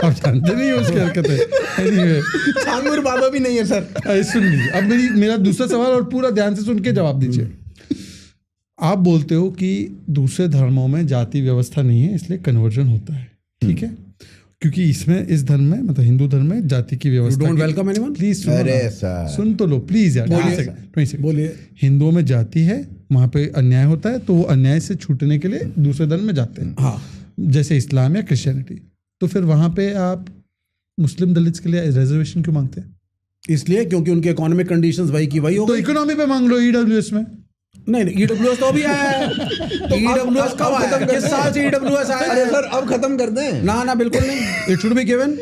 आप जानते नहीं हो उसकी हरकतें। एनीवे, छांगुर बाबा भी नहीं है सर। सुन लीजिए, अब मेरा दूसरा सवाल और पूरा ध्यान से सुन के जवाब दीजिए। आप बोलते हो कि दूसरे धर्मों में जाति व्यवस्था नहीं है इसलिए कन्वर्जन होता है, ठीक है? क्योंकि इसमें इस धर्म में, मतलब हिंदू धर्म में जाति की व्यवस्था। Don't welcome anyone. प्लीज अरे सुन तो लो प्लीज यार। बोलिए। हिंदुओं में जाति है, वहां पे अन्याय होता है, तो वो अन्याय से छूटने के लिए दूसरे धर्म में जाते हैं। हाँ, जैसे इस्लाम या क्रिश्चियनिटी। तो फिर वहां पे आप मुस्लिम दलित्स के लिए रिजर्वेशन क्यों मांगते हैं? इसलिए क्योंकि उनके इकोनॉमिक कंडीशंस वही की वही हो तो गई। इकोनॉमी पे मांग लो, ईडब्ल्यूएस में। नहीं, ईडब्ल्यूएस तो अभी आया है। ईडब्ल्यूएस कब आया? किस साल से ईडब्ल्यूएस आया अरे है? सर अब खत्म कर दें। ना बिल्कुल नहीं। It should be given.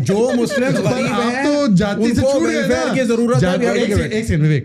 जो मुस्लिम गरीब आप हैं, तो जाति से छूट गए ना। की जरूरत है। एक सेकंड विवेक,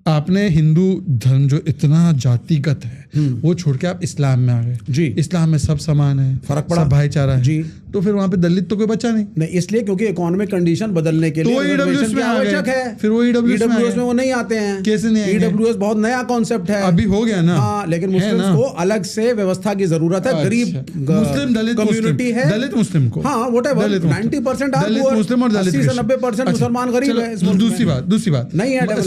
आपने हिंदू धर्म जो इतना जातिगत है वो छोड़ के आप इस्लाम में आ गए जी। इस्लाम में सब समान है, फर्क पड़ा, सब भाईचारा है जी। तो फिर वहां पे दलित तो कोई बचा नहीं। नहीं, इसलिए क्योंकि इकोनॉमिक कंडीशन बदलने के लिए तो ईडब्ल्यूएस में आवश्यक है। फिर वो ईडब्ल्यूएस में वो नहीं आते हैं। कैसे नहीं आएंगे? ईडब्ल्यूएस बहुत नया कॉन्सेप्ट है, अभी हो गया ना। हाँ, लेकिन मुस्लिम्स को अलग से व्यवस्था की जरूरत है। गरीब मुस्लिम दलित कम्युनिटी है, दलित मुस्लिम को। हाँ, व्हाटएवर 90% दलित मुस्लिम और दलित 80 से 90% मुसलमान गरीब है। दूसरी बात नहीं है।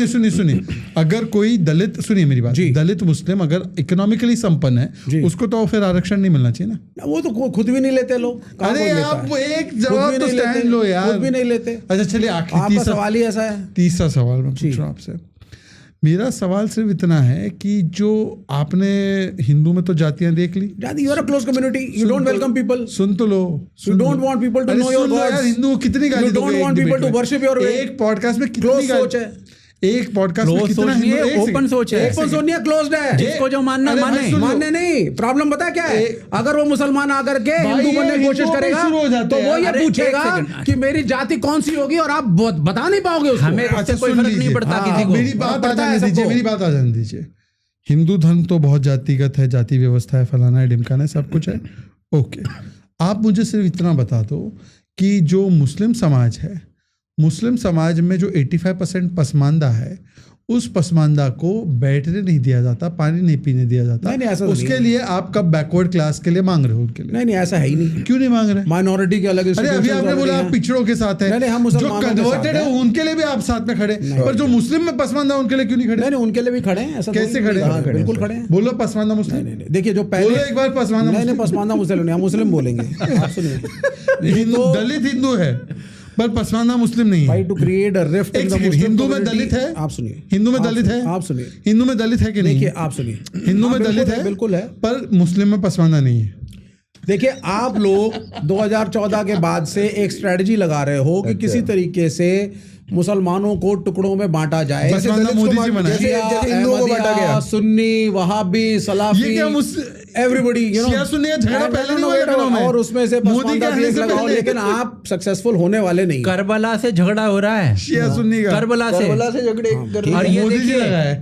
सुनिए सुनिए, अगर कोई दलित, सुनिए मेरी बात, दलित मुस्लिम अगर इकोनॉमिकली संपन्न है उसको तो फिर आरक्षण नहीं मिलना चाहिए ना। वो तो खुद भी नहीं लेते लोग। अरे आप एक जवाब तो स्टैंड लो यार, खुद भी नहीं लेते। अच्छा चलिए आखिरी सवाल ही ऐसा है। तीसरा सवाल मैं पूछ रहा हूँ आपसे। मेरा सवाल सिर्फ इतना है कि जो आपने हिंदू में तो जातियां देख ली, you are a close community, you don't welcome people. सुन तो लो, you don't want people to know your gods. Hindu कितनी गाली दोगे? You don't want people to worship your way. एक पॉडकास्ट में कितनी सोच है, एक पॉडकास्ट में कितना हिंदू, ओपन सोच है, ओपन सोच नहीं, क्लोज्ड है। जिसको जो मानना मानने नहीं। प्रॉब्लम पता क्या है, अगर वो मुसलमान आकर के हिंदू बनने की कोशिश करेगा तो वो ये पूछेगा कि मेरी जाति कौन सी होगी, और आप बता नहीं पाओगे उसको। हमें कोई फर्क नहीं पड़ता किसी को। मेरी बात आ जाने दीजिए। हिंदू धर्म तो बहुत जातिगत है, जाति व्यवस्था है, फलाना है, ढिमकाना है, सब कुछ है, ओके। आप मुझे सिर्फ इतना बता दो कि जो मुस्लिम समाज है, मुस्लिम समाज में जो 85% पसमानदा है, उस पसमानदा को बैठने नहीं दिया जाता, पानी नहीं पीने दिया जाता। नहीं, ऐसा उसके लिए आप कब बैकवर्ड क्लास के लिए मांग रहे हो उनके लिए? नहीं, ऐसा है ही नहीं। क्यों नहीं मांग रहे? माइनॉरिटी के अलग। अरे अभी आपने बोला आप पिछड़ों के साथ है, जो कन्वर्टेड है उनके लिए भी आप साथ में खड़े, पर जो मुस्लिम में पसमानदा उनके लिए क्यों नहीं खड़े? नहीं, उनके लिए भी खड़े हैं। ऐसा कैसे खड़े? बिल्कुल खड़े हैं। बोलो पसमानदा मुस्लिम। देखिए जो पहले एक बार पसमानदा, नहीं पसमानदा मुस्लिम, हम मुस्लिम बोलेंगे। आप सुनिए, दलित हिंदू है पर पसमानदा मुस्लिम नहीं है। To create a rift in the Muslim Hindu में दलित है। आप सुनिए, हिंदू में दलित है। आप सुनिए, हिंदू में दलित है कि नहीं? देखिए आप सुनिए, हिंदू में दलित है, बिल्कुल है, पर मुस्लिम में पसमानदा नहीं है। देखिए आप लोग 2014 के बाद से एक स्ट्रेटजी लगा रहे हो कि किसी तरीके से मुसलमानों को टुकड़ों में बांटा जाए, जैसे मोदी जी बनाए, जैसे हिंदुओं को बांटा गया, Sunni, Wahhabi, Salafi, everybody, you know, Sunni का झगड़ा पहले नहीं हुआ, और उसमें से मोदी का लगाओ, लेकिन आप सक्सेसफुल होने वाले नहीं। करबला से झगड़ा हो रहा है, शिया सुन्नी का, करबला से झगड़े। और ये देखिए,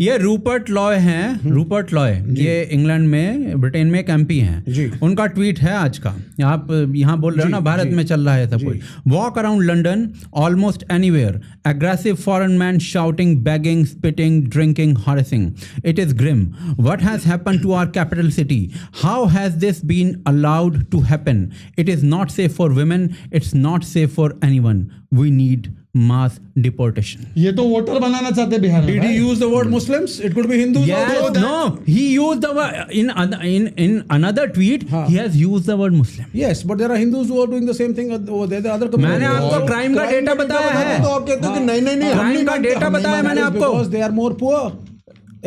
ये रूपर्ट लॉय हैं, रूपर्ट लॉय, ये इंग्लैंड में, ब्रिटेन में एमपी हैं, उनका ट्वीट है आज का। आप यहाँ बोल रहे हो ना भारत में चल रहा है सब कुछ। Walk around London almost anywhere, aggressive foreign man shouting, begging, spitting, drinking, harassing. It is grim. What has happened to our capital city? How has this been allowed to happen? It is not safe for women. It's not safe for anyone. We need mass deportation. ये तो voter बनाना चाहते बिहार में। Did he use the word Muslims? It could be Hindus. Yes, no. He used the word in another tweet. He has used the word Muslim. Yes, but there are Hindus who are doing the same thing over there. The other community. मैंने आपको crime का data बताया है। तो आप कहते हो कि नहीं क्राइम का डेटा बताया मैंने आपको। Because they are more poor.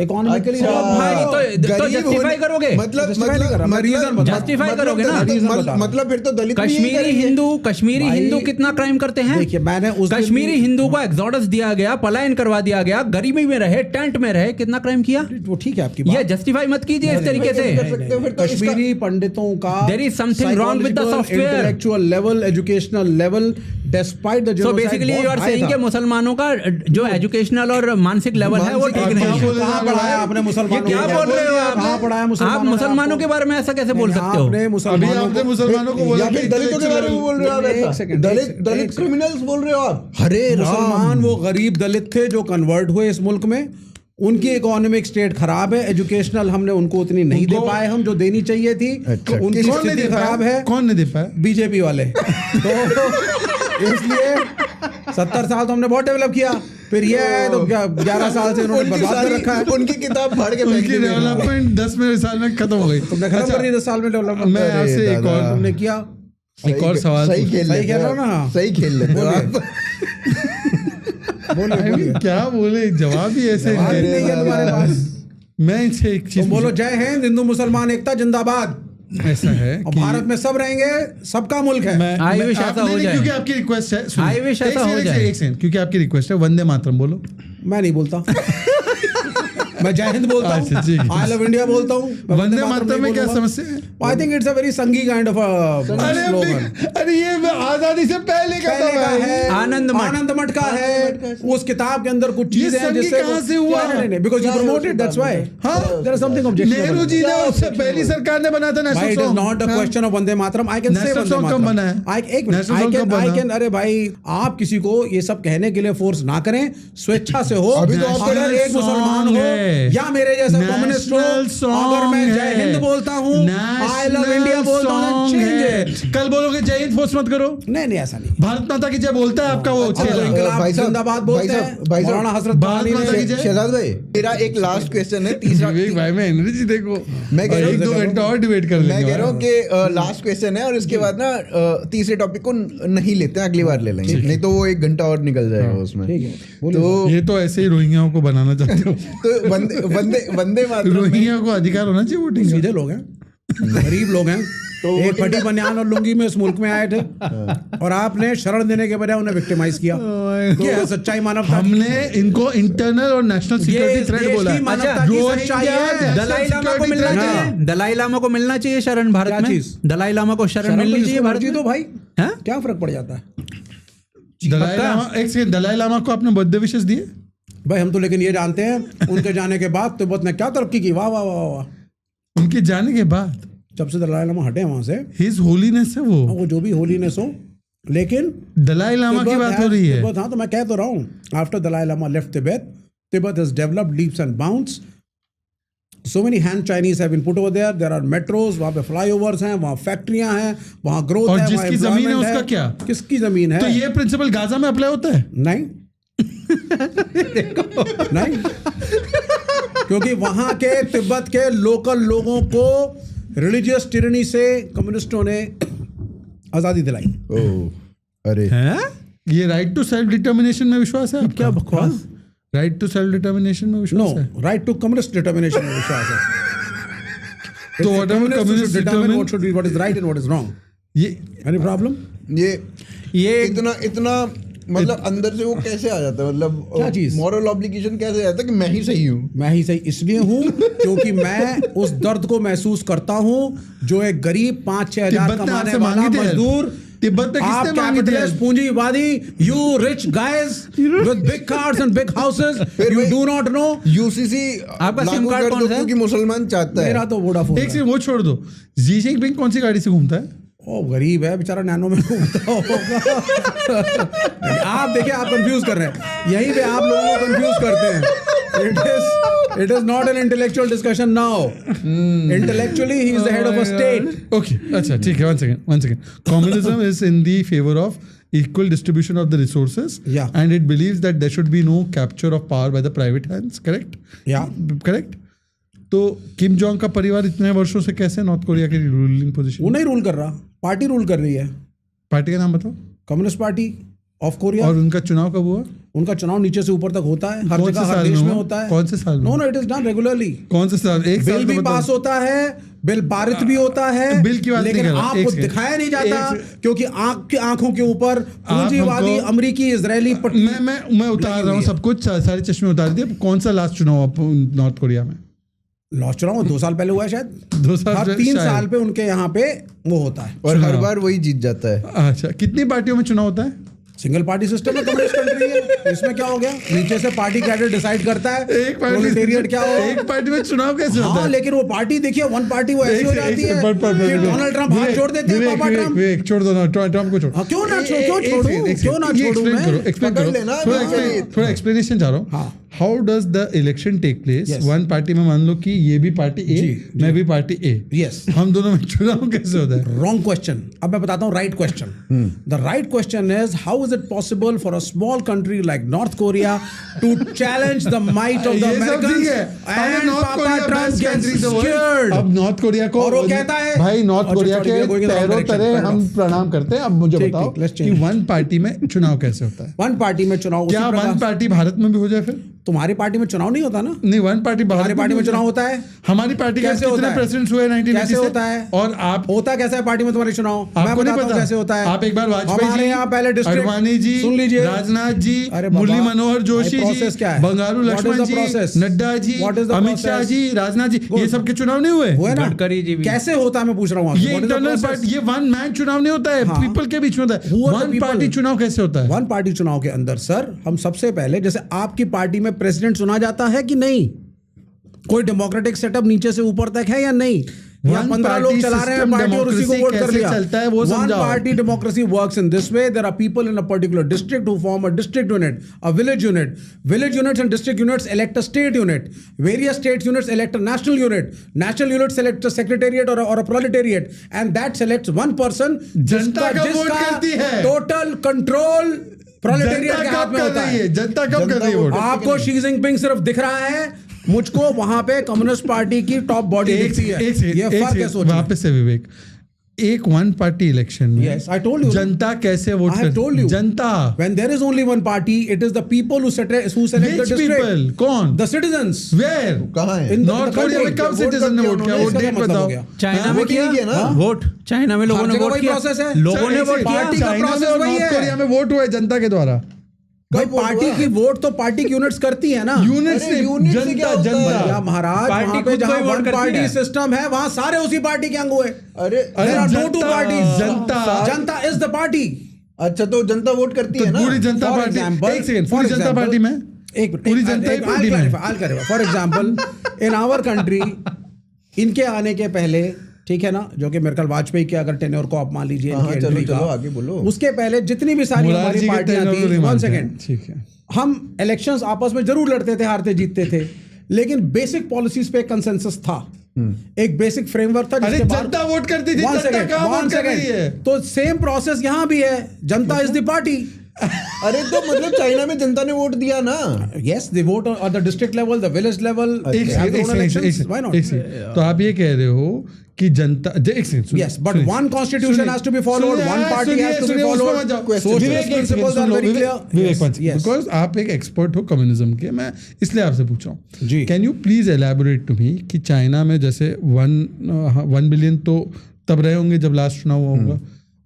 Economically भाई तो जस्टिफाई करोगे, मतलब जस्टिफाई करोगे ना, मतलब फिर तो दलित कश्मीरी हिंदू कितना क्राइम करते हैं। देखिए मैंने कश्मीरी हिंदू को एक्सोडस दिया गया, पलायन करवा दिया गया, गरीबी में रहे, टेंट में रहे, कितना क्राइम किया। वो ठीक है आपकी ये जस्टिफाई मत कीजिए इस तरीके से। कश्मीरी पंडितों का there is something wrong with the software, intellectual level, educational level, despite the so basically you are saying कि मुसलमानों का जो एजुकेशनल और मानसिक लेवल है वो ठीक नहीं है। पढ़ाया आपने मुसलमानों, क्या बोल रहे हो आप? कहाँ पढ़ाया आप मुसलमानों के बारे में ऐसा कैसे बोल सकते हो? अभी आपने मुसलमानों को बोला, दलितों के बारे में बोल रहे हो आप, दलित क्रिमिनल्स बोल रहे हो आप। अरे मुसलमान वो गरीब दलित थे जो कन्वर्ट हुए इस मुल्क में, उनकी इकोनॉमिक स्टेट खराब है, एजुकेशनल हमने उनको उतनी नहीं दे पाए हम जो देनी चाहिए थी, तो उनकी स्थिति खराब है। कौन नहीं दे पाया? बीजेपी वाले। तो इसलिए 70 साल तो हमने बहुत डेवलप किया, फिर ये है तो 11 साल से उन्होंने बर्बाद कर रखा है। उनकी किताब फाड़ के उनकी डेवलपमेंट 10 साल में खत्म हो गई। तुमने खत्म कर दी 10 साल में डेवलपमेंट। मैं आपसे एक और तुमने किया, एक और सवाल, सही खेल रहे हो ना, सही खेल रहे हो आप। बोलिए क्या बोले, जवाब ही ऐसे नहीं है तुम्हारे पास। मैं इनसे एक चीज बोलो, जय हिंद, हिंदू मुसलमान एकता जिंदाबाद। ऐसा है कि भारत में सब रहेंगे, सबका मुल्क है। आई विश ऐसा हो जाए, क्योंकि आपकी रिक्वेस्ट है। आई विश ऐसा हो जाए, एक सेकंड, क्योंकि आपकी रिक्वेस्ट है, वंदे मातरम बोलो। मैं नहीं बोलता। मैं जय हिंद बोलता हूँ, आई लव इंडिया बोलता हूँ। वंदे मातरम में क्या समस्या है? I think it's a very Sanghi kind of slogan. अरे ये आजादी से पहले का है, आनंद मठ का है। उस किताब के अंदर कुछ चीजें हैं जिससे कहां से हुआ? नहीं, because you promoted, that's why. हां, there is something objectional. Nehru ji ने उससे पहली सरकार ने बनाया था national song. It is not a question of Vande Mataram. I can say Vande Mataram. I can अरे भाई, आप किसी को ये सब कहने के लिए फोर्स ना करें, स्वेच्छा से हो। अभी तो अगर एक मुसलमान हो या मेरे जैसा कम्युनिस्ट हो, अगर मैं जय हिंद बोलता हूँ, आई लव इंडिया बोलता हूँ, चेंज है। कल बोलोगे जय हिंद फोर्स मत करो। नहीं ऐसा नहीं। भारत माता की जय बोलता है आपका वो इंकलाब जिंदाबाद बोलते हैं। मौलाना हजरत भारत माता की जय। शहजाद भाई मेरा एक लास्ट क्वेश्चन है, तीसरा भाई मैं एनर्जी देखो, मैं कह रहा हूँ 1-2 घंटा और डिबेट कर लेंगे। मैं कह रहा हूँ कि लास्ट क्वेश्चन है और इसके बाद ना तीसरे टॉपिक को नहीं लेते हैं, अगली बार ले लेंगे, नहीं तो वो 1 घंटा और निकल जाएगा उसमें। तो ये तो ऐसे ही रोहिंग्याओं को बनाना चाहते हो। तो वंदे मातरम रोहिंग्या को अधिकार होना चाहिए वोटिंग। सीधे लोग हैं, गरीब लोग हैं, तो एक फटी बनियान और लुंगी में इस मुल्क में आए थे और आपने शरण देने के बजाय उन्हें विक्टिमाइज किया। तो सच्चाई मानवता, हमने इनको इंटरनल और नेशनल सिक्योरिटी थ्रेट बोला है। दलाई लामा को मिलना चाहिए, दलाई लामा को मिलना चाहिए शरण भारत में। दलाई लामा को शरण मिलनी चाहिए भारत में। तो भाई क्या फर्क पड़ जाता है? दलाई लामा को आपने बर्थडे विशेस दिए भाई? हम तो लेकिन ये जानते हैं उनके जाने के बाद तिब्बत ने क्या तरक्की की। वाह वाह वाह वाह। उनके जाने के बाद जब से दलाई लामा हटे वहां से, हिज होलीनेस है वो जो भी होलीनेस हो, लेकिन दलाई लामा की बात हो रही है। हाँ, तो मैं कह तो रहा हूँ, after Dalai Lama left Tibet has developed leaps and bounds. So many Han Chinese have been put over there. There are metros, वहाँ पे flyovers हैं, वहाँ फैक्ट्रियां हैं, वहाँ growth और है, जिसकी जमीन है उसका क्या? किसकी जमीन है? तो ये प्रिंसिपल गाजा में अप्लाई होता है? नहीं नहीं, क्योंकि वहां के तिब्बत के लोकल लोगों को रिलीजियस टिरनी से कम्युनिस्टों ने आजादी दिलाई। अरे ये राइट टू सेल्फ डिटर्मिनेशन में विश्वास है? क्या बकवास? राइट टू सेल्फ डिटर्मिनेशन में विश्वास है? No, right to communist determination में विश्वास है। तो communist determine what should be, what is right and what is wrong. ये एनी प्रॉब्लम? ये इतना मतलब अंदर से वो कैसे आ जाता है? मतलब क्या चीज? मॉरल ऑब्लिगेशन कैसे आता है कि मैं ही सही हूँ? मैं ही सही इसलिए हूँ क्योंकि मैं उस दर्द को महसूस करता हूँ जो एक गरीब 5-6 हजार कमाने वाला मजदूर, तिब्बत में किसने मांगी थी? पूंजीवादी, you rich guys with big cars and big houses, you do not know. UCC आपका सिम कार्ड कौन सा है? क्योंकि मुसलमान चाहता है। मेरा तो वोडाफोन। एक सेकंड वो छोड़ दो, जी जिनपिंग कौन सी गाड़ी से घूमता है? ओ गरीब है बेचारा, नैनो में घूमता होगा। आप देखिए, आप कंफ्यूज कर रहे हैं, यहीं पे आप लोगों को कंफ्यूज करते हैं। It is not an intellectual discussion now. Intellectually, he is the head of a state. Okay, अच्छा ठीक है, one second. Communism is in the favor of equal distribution of the resources, and it believes that there should be no capture of power by the private hands. Correct? Yeah. Correct. तो Kim Jong का परिवार इतने वर्षों से कैसे north Korea की ruling position? वो नहीं रूल कर रहा, पार्टी रूल कर रही है। पार्टी का नाम बताओ। Communist party of Korea. और उनका चुनाव कब हुआ? उनका चुनाव नीचे से ऊपर तक होता है, हर जगह हर देश में होता है। कौन से साल में? No, it is done regularly. कौन से साल? एक बिल भी पास होता है, बिल पारित भी होता है, बिल की बात लेकिन नहीं कर रहा, आपको दिखाया नहीं जाता क्योंकि आंखों के ऊपर पूंजीवादी अमेरिकी इजरायली मैं उतार रहा हूँ सब कुछ, सारे चश्मे उतार दिए। कौन सा लास्ट चुनाव नॉर्थ कोरिया में? लास्ट चुनाव 2 साल पहले हुआ है शायद। 2 साल, हर 3 साल पे उनके यहाँ पे वो होता है और हर बार वही जीत जाता है। अच्छा, कितनी पार्टियों में चुनाव होता है? सिंगल पार्टी सिस्टम में कम्युनिस्ट कंट्री है, इसमें क्या हो गया? नीचे से पार्टी कैडर डिसाइड करता है एक पार्टी क्या हो। एक पार्टी में चुनाव कैसे होता है? लेकिन वो पार्टी देखिए, वन पार्टी वो ऐसी हो जाती है कि डोनाल्ड ट्रम्प हाथ छोड़ देते हैं। पापा ट्रम्प छोड़ दो ना, ट्रम्प को छोड़। क्यों ना छोड़ूं? एक्सप्लेन करो, थोड़ा एक्सप्लेनेशन चाह रहा हूँ। How does the election take place? One party में मान लो कि ये भी पार्टी ए, मैं भी पार्टी ए, यस, हम दोनों में चुनाव कैसे होता है? Wrong question. अब मैं बताता हूँ right question. The right question is how is it possible for a small country like North Korea to challenge the might of the Americans and Papa Trump gets scared. अब north Korea को, और वो कहता है भाई north Korea के पैरों तरह हम प्रणाम करते हैं। अब मुझे बताओ कि वन पार्टी में चुनाव कैसे होता है? वन पार्टी में चुनाव, क्या वन पार्टी भारत में भी हो जाए? फिर तुम्हारी पार्टी में चुनाव नहीं होता ना? नहीं, वन पार्टी हमारी पार्टी में चुनाव होता है। हमारी पार्टी के कितने प्रेसिडेंट्स हुए 1980 कैसे होता है? और आप होता कैसा है पार्टी में तुम्हारे चुनाव? आपको नहीं पता कैसे होता है? आप एक बार वाजपेयी जी, यहाँ पहले अडवाणी जी, सुन लीजिए, राजनाथ जी, मुरली मनोहर जोशी जी, बंगारू लक्ष्मण जी, नड्डा जी, अमित शाह जी, राजनाथ जी, ये सब के चुनाव नहीं हुए? गडकरी जी। कैसे होता है मैं पूछ रहा हूँ। ये इंटरनल पार्टी, ये वन मैन चुनाव नहीं होता है, पीपल के बीच में होता है। वन पार्टी चुनाव कैसे होता है? वन पार्टी चुनाव के अंदर सर, हम सबसे पहले, जैसे आपकी पार्टी में प्रेसिडेंट चुना जाता है कि नहीं? कोई डेमोक्रेटिक सेटअप नीचे से ऊपर तक है या नहीं? या 15 लोग चला रहे हैं पार्टी और उसी को वोट कर लिया। चलता है वो वन समझाओ। Party democracy works in this way, there are people in a particular district who form a district unit, a village unit, village units and district units elect a state unit, various state units elect a national unit select a secretariat or a proletariat, and that selects one person जनता कब vote करती है? Total control proletariat के हाथ में होता है। जनता कब कर रही है वोट? आपको शी जिनपिंग सिर्फ दिख रहा है, मुझको वहां पे कम्युनिस्ट पार्टी की टॉप बॉडी दिखती है। ये फर्क है सोचना। वापस से विवेक, एक वन पार्टी इलेक्शन में Yes, I told you. जनता कैसे वोट I have told करती you. है? जनता When there is only one party, it is the people who select the Which district. people? कौन? The citizens. वेयर कहाँ है? In the north country. Korea में कब vote citizen ने कर vote दिया किया? उन्होंने, वो इसका डेट क्या मतलब बताओ। हो गया? चाइना में वोट नहीं किया ना? वोट चाइना में लोगों हर ने जगह वोट वही किया, process है। लोगों ने वोट किया। पार्टी का चाइना में process और वही नॉर्थ है। कोरिया में वोट हुआ है जनता के द्वारा। भाई कब वोट पार्टी हुआ? की वोट तो पार्टी की यूनिट्स करती है ना। यूनिट से यूनिट से क्या जनता होता है? या जनता महाराज पार्टी वहां पे खुद जहां कोई वोट वन करती पार्टी है। सिस्टम है वहां सारे उसी पार्टी के अंग हुए। अरे There are no two Janata- parties. Janata- Janata is the party. अच्छा, तो जनता वोट करती है ना? पूरी जनता For पार्टी example- एक सेकंड for पूरी जनता example- पार्टी में एक पूरी जनता ही पार्टी में। For example in our country इनके आने के पहले, ठीक है ना, जो कि मेरे ख्याल वाजपेयी के अगर टेन्योर को आप मान लीजिए हाँ, इनकी चलो, entry चलो, का, आगे बोलो। उसके पहले जितनी भी सारी मुरार हमारी जी के पार्टियां tenure को नहीं थी, वन मानते हैं। सेकेंड, ठीक है। हम इलेक्शंस आपस में जरूर लड़ते थे, हारते जीतते थे, लेकिन बेसिक पॉलिसीज पे कंसेंसस था। एक बेसिक फ्रेमवर्क था अरे जिसके बाद जनता वोट करती थी, One जनता second, कहाँ one वोट कर रही second. है? तो सेम प्रोसेस यहाँ भी है, जनता इज द पार्टी। अरे तो मतलब चाइना में जनता ने वोट दिया ना? Yes, they vote on the district level, the village level. एक they have their own elections. Why not? Second तो आप ये कह रहे हो कि जनता एक second Yes, but one constitution has to be followed, one party has to be followed. Socialist principles are very clear. Yes, yes. Because आप एक एक्सपर्ट हो कम्युनिज्म के, मैं इसलिए आपसे पूछ रहा हूँ। जी। Can you please elaborate to me कि चाइना में जैसे 1 बिलियन तो तब रहे होंगे जब लास्ट चुनाव हुआ होगा,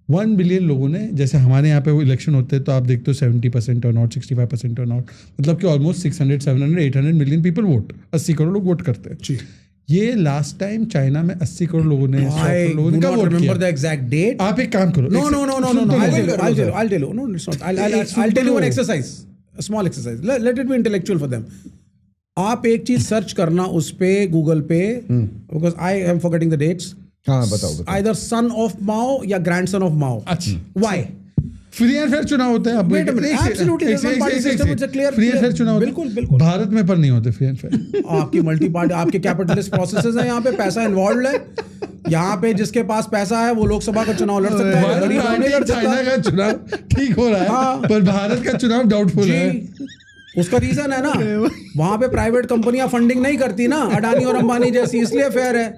1 बिलियन लोगों ने, जैसे हमारे यहाँ पे वो इलेक्शन होते हैं तो आप देखते हो 70% टर्नआउट, 65% टर्नआउट, मतलब कि almost 600, 700, 800 million people vote, 80 crore लोग वोट करते हैं। जी। ये लास्ट टाइम चाइना में 80 करोड़ लोगों ने, 100 I करोड़ लोगों do ने कब not वोट remember किया? the exact date. आप एक काम करो, No, no, no, no, no, no. I'll tell you. I'll tell you. I'll tell you. No, it's not. I'll tell you one exercise. A small exercise. Let it be intellectual for them. आप एक चीज search करना उस पे Google पे, because I am forgetting the dates. हाँ, बताओ। Either son of Mao या grandson of Mao. अच्छा, Why? फ्री एंड फेयर चुनाव होते हैं। अब Wait a minute. Absolutely, there's one party system, it's a clear- free and fair चुनाव होते हैं। बिल्कुल, बिल्कुल। भारत में पर नहीं होते फ्री एंड फेयर। आपकी मल्टी पार्टी, आपके कैपिटलिस्ट प्रोसेसेस हैं, यहाँ पे पैसा इन्वॉल्व है। यहाँ पे जिसके पास पैसा है वो लोकसभा का चुनाव लड़ सकता है, गरीब लोग नहीं लड़ चाइना सकता। का चुनाव ठीक हो रहा है, हाँ। पर भारत का चुनाव डाउटफुल है। जी, उसका रीजन है ना, वहां पे प्राइवेट कंपनियां फंडिंग नहीं करती ना, अडानी और अंबानी जैसी, इसलिए फेयर है।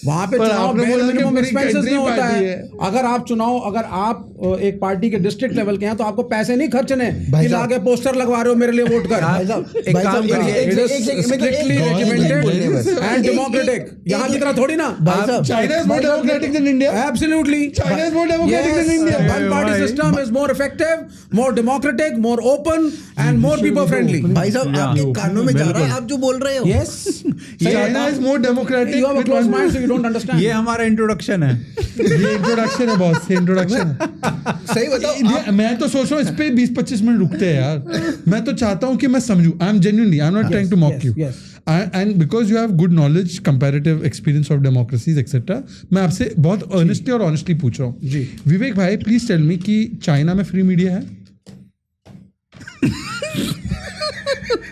वहां पे पर चुनाव आपने बोला कि मिनिमम पूरी एक्सपेंसेस country में होता पार्टी है। है। अगर आप एक पार्टी के डिस्ट्रिक्ट लेवल के हैं तो आपको पैसे नहीं खर्चने भाई कि लाके पोस्टर लगवा रहे हो मेरे लिए वोट कर। एक काम करिए, स्ट्रिक्टली रेजिमेंटेड एंड डेमोक्रेटिक। यहाँ की तरह थोड़ी ना। China is more democratic than India. Absolutely. China is more democratic than India. One party system is more effective, more democratic, more open, and more people friendly. भाई साहब, आपके कानों में जा रहा है आप जो बोल रहे हो। Yes. China is more democratic. You have a closed mind, so you don't understand. ये हमारा इंट्रोडक्शन है। ये इंट्रोडक्शन है बॉस, ये इंट्रोडक्शन है। सही बताओ। मैं तो सोच रहा हूँ इस पे 20-25 मिनट रुकते हैं यार। मैं तो चाहता हूँ कि मैं समझूं। I am genuinely, I am not trying to mock you, and because you have good knowledge, comparative experience of democracies etcetera, मैं आपसे बहुत अर्नेस्टली और ऑनेस्टली पूछ रहा हूँ। जी। विवेक भाई, प्लीज टेल मी कि चाइना में फ्री मीडिया है?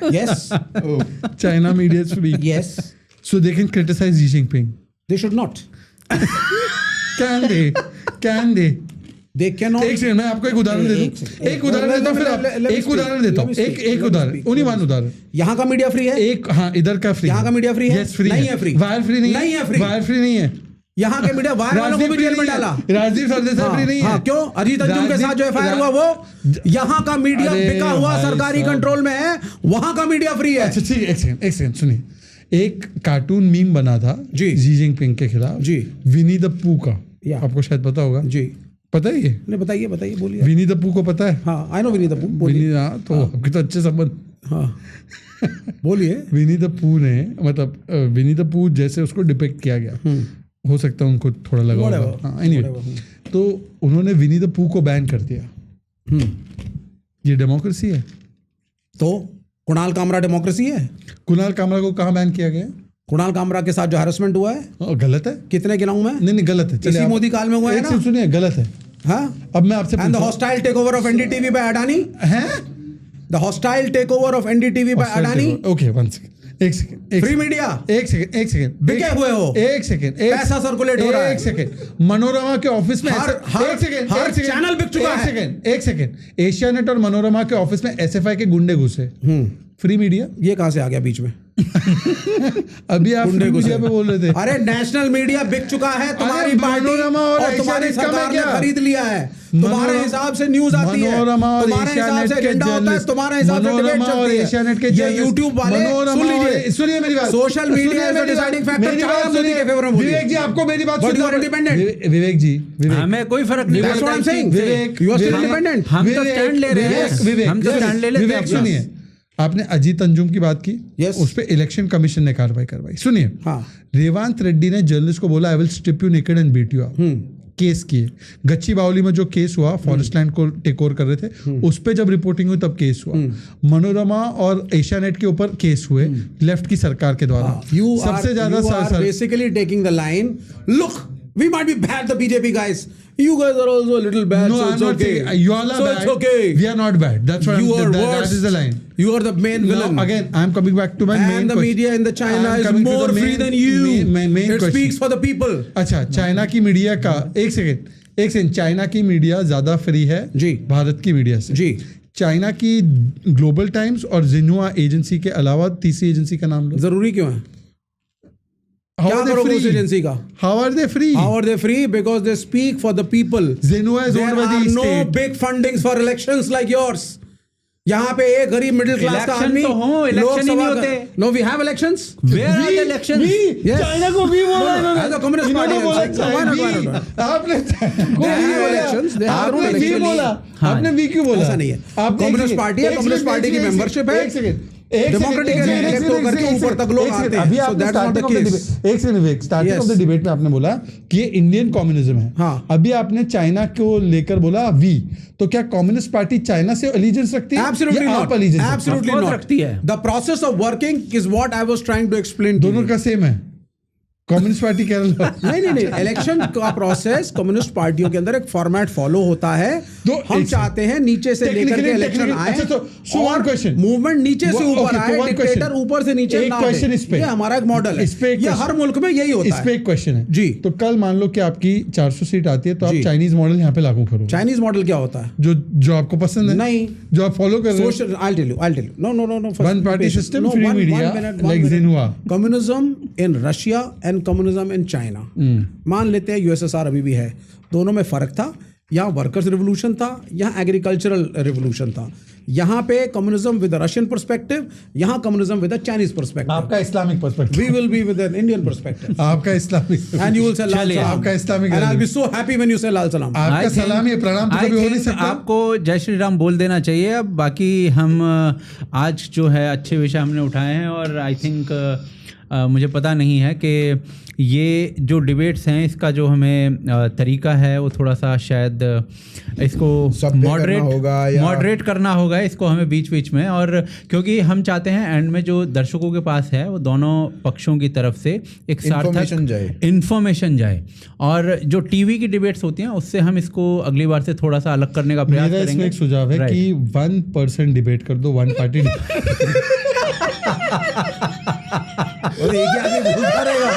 Yes. China media is free, Yes. so they can criticize Xi Jinping. They should not. Can they? Can they? They cannot. एक सेकंड, मैं आपको एक उदाहरण दे दूं। एक उदाहरण देता हूं, फिर एक उदाहरण देता हूं। एक उदाहरण, ओनली वन उदाहरण। यहाँ का मीडिया फ्री है? एक, हाँ, इधर का फ्री। यहाँ का मीडिया फ्री है? यस, फ्री नहीं है फ्री। वायर फ्री नहीं नहीं है फ्री। वायर फ्री नहीं है। यहाँ के मीडिया वायर वालों को भी जेल में डाला। राजदीप सरदेसाई फ्री नहीं है। हाँ, क्यों? अजीत अंजुम के साथ जो एफआईआर हुआ वो, यहाँ का मीडिया अरे बिका हुआ भाई सरकारी साहब। कंट्रोल में है, वहां का मीडिया फ्री है। अच्छा ठीक है, एक सेकंड सुनिए। एक कार्टून मीम बना था जी। शी जिनपिंग के खिलाफ, जी। विनी द पू का, या। आपको शायद पता होगा। जी। पता है ये? नहीं, बताइए बताइए, बोलिए। विनी द पू को पता है? हाँ, आई नो विनी द पू, बोलिए। विनी, हाँ, तो आपके तो अच्छे संबंध। हाँ, बोलिए। विनी द पू ने, मतलब विनी द पू जैसे उसको डिपिक्ट किया गया, हो सकता है उनको थोड़ा लगा होगा। हाँ, anyway, तो उन्होंने विनी द पू को बैन कर दिया। ये डेमोक्रेसी है? तो कुणाल कामरा डेमोक्रेसी है? कुणाल कामरा को कहाँ बैन किया गया? कुणाल कामरा के साथ जो हैरेसमेंट हुआ है गलत है। कितने गिनाऊं मैं? नहीं गलत है। इसी मोदी काल में हुआ है ना? सुनिए गलत है। हाँ, अब मैं आपसे and the hostile takeover of NDTV by Adani है। The hostile takeover of NDTV by Adani. Okay one second, एक सेकंड, फ्री मीडिया, एक सेकंड बिके हुए हो, एक सेकंड, पैसा सर्कुलेट हो रहा है, एक सेकंड, मनोरमा के ऑफिस में हर चैनल बिक चुका है। एक सेकंड, एशियानेट और मनोरमा के ऑफिस में एसएफआई के गुंडे घुसे। फ्री मीडिया ये कहां से आ गया बीच में? अभी आप फ्री मीडिया पे बोल रहे थे। अरे नेशनल मीडिया बिक चुका है, तुम्हारी पार्टी और तुम्हारी सरकार ने खरीद लिया है। तुम्हारे हिसाब से न्यूज आती है, तुम्हारे हिसाब से एजेंडा होता है, तुम्हारे हिसाब से डिबेट चलती है। ये यूट्यूब वाले सुन लीजिए, सुनिए मेरी बात, social media is the deciding factor. चाहे मोदी के फेवर में बोलिए। विवेक जी आपको मेरी बात सुनना है। इंडिपेंडेंट विवेक जी, हमें कोई फर्क नहीं पड़ता। विवेक, यू आर स्टिल इंडिपेंडेंट। हम तो स्टैंड ले रहे हैं, हम तो स्टैंड ले लेते हैं। सुनिए, आपने अजीत अंजुम की बात की, yes. उस पे इलेक्शन कमीशन ने कार्रवाई करवाई। सुनिए, हाँ. रेवांत रेड्डी ने जर्नलिस्ट को बोला I will strip you naked and beat you up. Case किए। गच्ची बावली में जो केस हुआ, फॉरेस्ट लैंड को टेक ओवर कर रहे थे, उस पे जब रिपोर्टिंग हुई तब केस हुआ। मनोरमा और एशियानेट के ऊपर केस हुए लेफ्ट की सरकार के द्वारा। सबसे ज्यादा basically taking the line, look we might be bad, the BJP guys, you guys are also a little bad. No, so I'm it's not okay. saying you all are so bad. It's okay. We are not bad. That's what you I'm are saying. worse. That is the line. You are the main villain. No, again, I'm coming back to my main question. And the media in the China is more free than you. Main it question. speaks for the people. अच्छा, China की media का एक second, China की media ज्यादा free है जी भारत की media से। जी। China की ग्लोबल टाइम्स और जिन्हुआ एजेंसी के अलावा तीसरी एजेंसी का नाम लो। जरूरी क्यों है? क्या करोगे उस एजेंसी का? How are they free? How are they free? Because they speak for the people. Xinhua is owned by the state. There are no big fundings for elections like yours. यहाँ पे एक गरीब मिडिल क्लास का आदमी, election ही नहीं होते। No, we have elections. Where are the elections? Yes. China को भी बोला इन्होंने। As a communist party, आपने आपने भी क्यों बोला? ऐसा नहीं है। कम्युनिस्ट पार्टी है, कम्युनिस्ट पार्टी की मेंबरशिप है। एक सेकंड, डेमोक्रेटिक इलेक्ट होकर के ऊपर तक लोग आते हैं। अभी आपने स्टार्टिंग ऑफ द डिबेट में आपने बोला कि ये इंडियन कम्युनिज्म है। हाँ. अभी आपने चाइना को लेकर बोला वी, तो क्या कम्युनिस्ट पार्टी चाइना से एलिजेंस रखती है? Absolutely not. Absolutely not. रखती है। The process of working is what I was trying to explain. दोनों का सेम है। कम्युनिस्ट पार्टी केरला नहीं इलेक्शन का प्रोसेस कम्युनिस्ट पार्टियों के अंदर एक फॉर्मेट फॉलो होता है। तो हम चाहते हैं नीचे से लेकर के इलेक्शन आए और मूवमेंट नीचे से ऊपर आए, डिक्टेटर ऊपर से नीचे ना आए। ये हमारा एक मॉडल है, ये हर मुल्क में यही होता है। इस पे एक क्वेश्चन है जी। तो कल मान लो कि आपकी 400 सीट आती है, तो आप चाइनीज मॉडल यहाँ पे लागू करो। चाइनीज मॉडल क्या होता है? जो आपको पसंद है, नहीं जो आप फॉलो कर रहे हो। I'll tell you. No. One party system, free media, like Xinhua. Communism in Russia and communism in China. मान लेते हैं यूएसएसआर अभी भी है, दोनों में फर्क था। यहाँ वर्कर्स रिवोल्यूशन था, यहाँ एग्रीकल्चरल रिवोल्यूशन था। यहाँ पे कम्युनिज्म विद रशियन पर्सपेक्टिव, यहाँ कम्युनिज्म विद चाइनीज पर्सपेक्टिव। आपका Islamic perspective. We will be with an Indian perspective. आपका Islamic, and you will say lal salaam. आपका Islamic, and I will be so happy when you say lal salaam. आपका सलाम ये प्रणाम तो कभी हो नहीं सकता। आपको जय श्री राम बोल देना चाहिए। अब बाकी हम आज जो है अच्छे विषय हमने उठाए हैं, और आई थिंक मुझे पता नहीं है कि ये जो डिबेट्स हैं इसका जो हमें तरीका है वो थोड़ा सा शायद इसको मॉडरेट करना होगा इसको हमें बीच बीच में। और क्योंकि हम चाहते हैं एंड में जो दर्शकों के पास है वो दोनों पक्षों की तरफ से एक सार्थक इन्फॉर्मेशन जाए, और जो टीवी की डिबेट्स होती हैं उससे हम इसको अगली बार से थोड़ा सा अलग करने का प्रयास करेंगे। मेरा एक सुझाव है कि 1% डिबेट कर दो, 1 पार्टी। और एक ही आदमी बोलता रहेगा।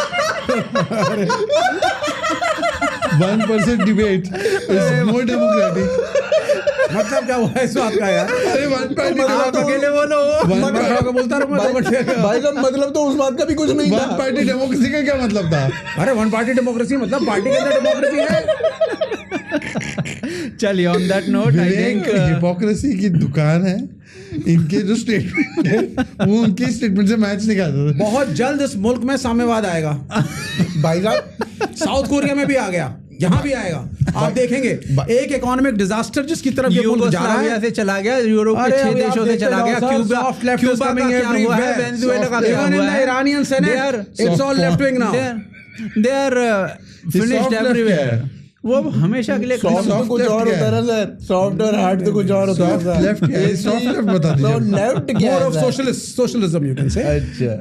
1% डिबेट इज मोर डेमोक्रेटिक। मतलब क्या हुआ इस बात का यार? अरे 1 पार्टी अकेले बोलो, बोलता रहूंगा भाई का मतलब तो उस बात का भी कुछ नहीं था। 1 पार्टी डेमोक्रेसी का क्या मतलब था? अरे 1 पार्टी डेमोक्रेसी मतलब पार्टी के अंदर डेमोक्रेसी है। चलिए on that note I think hypocrisy की दुकान है। इनके जो स्टेटमेंट है वो उनके स्टेटमेंट से मैच नहीं करता। बहुत जल्द इस मुल्क में साम्यवाद आएगा भाई साहब। साउथ कोरिया में भी आ गया, यहाँ भी आएगा, आप देखेंगे। एक इकोनॉमिक डिजास्टर जिसकी तरफ ये मुल्क जा रहा है, से चला गया, यूरोप के 6 देशों से चला गया, क्यूबा का क्या हुआ है, वेनेजुएला का क्या हुआ है, Iranian senate, it's all left wing now, they are finished everywhere. वो हमेशा के लिए सॉफ्ट तो कुछ और होता है सर, सॉफ्ट और हार्ड तो कुछ और होता है सर। लेफ्ट बता दीजिए। लेफ्ट क्या More है of sir? socialism, you can say. अच्छा,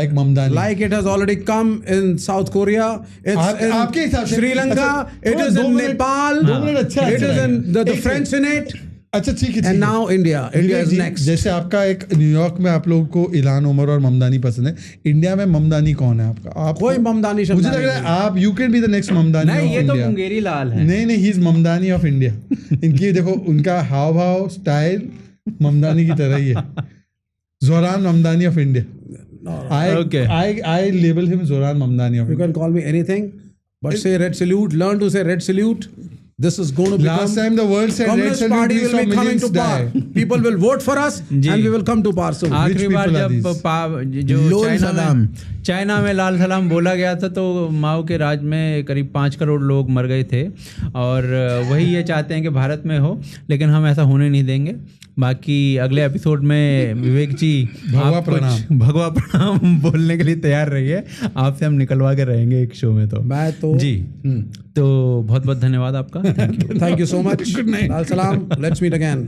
like Mamdani. Like it has already come in South Korea. It's in आपके हिसाब से Sri Lanka. It is in Nepal. 2 minute अच्छा It is in the French Senate. अच्छा ठीक है। And now India. India is next. जैसे आपका एक न्यूयॉर्क में आप लोगों को इल्हान उमर और ममदानी पसंद है, इंडिया में ममदानी कौन है आपका? आप कोई ममदानी शब्द मुझे लग रहा है आप you can be the next Mamdani नहीं, ऑफ ये तो इंडिया। मुंगेरी लाल है। नहीं he is Mamdani of India. इनकी देखो उनका हाव भाव स्टाइल ममदानी की तरह ही है। Zohran Mamdani of India. Okay. I label him Zoran Mamdani of You India. can call me anything, but say red salute. Learn to say red salute. This is going to become. Last time the world said red Communist salute, Party we will saw be coming millions to power. die. People will vote for us, जी। and we will come to power soon. आखिरी बार people are जब जो लोल सलाम। China में लाल सलाम बोला गया था तो माओ के राज में करीब 5 करोड़ लोग मर गए थे, और वही ये चाहते हैं कि भारत में हो, लेकिन हम ऐसा होने नहीं देंगे। बाकी अगले एपिसोड में विवेक जी भगवा आप कुछ भगवा प्रणाम बोलने के लिए तैयार रहिए, आपसे हम निकलवा के रहेंगे एक शो में। तो मैं तो जी तो बहुत बहुत धन्यवाद आपका। Thank you. Thank you so much. Good night. Al salam. Let's meet again.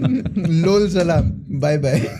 लोल सलाम, बाय बाय।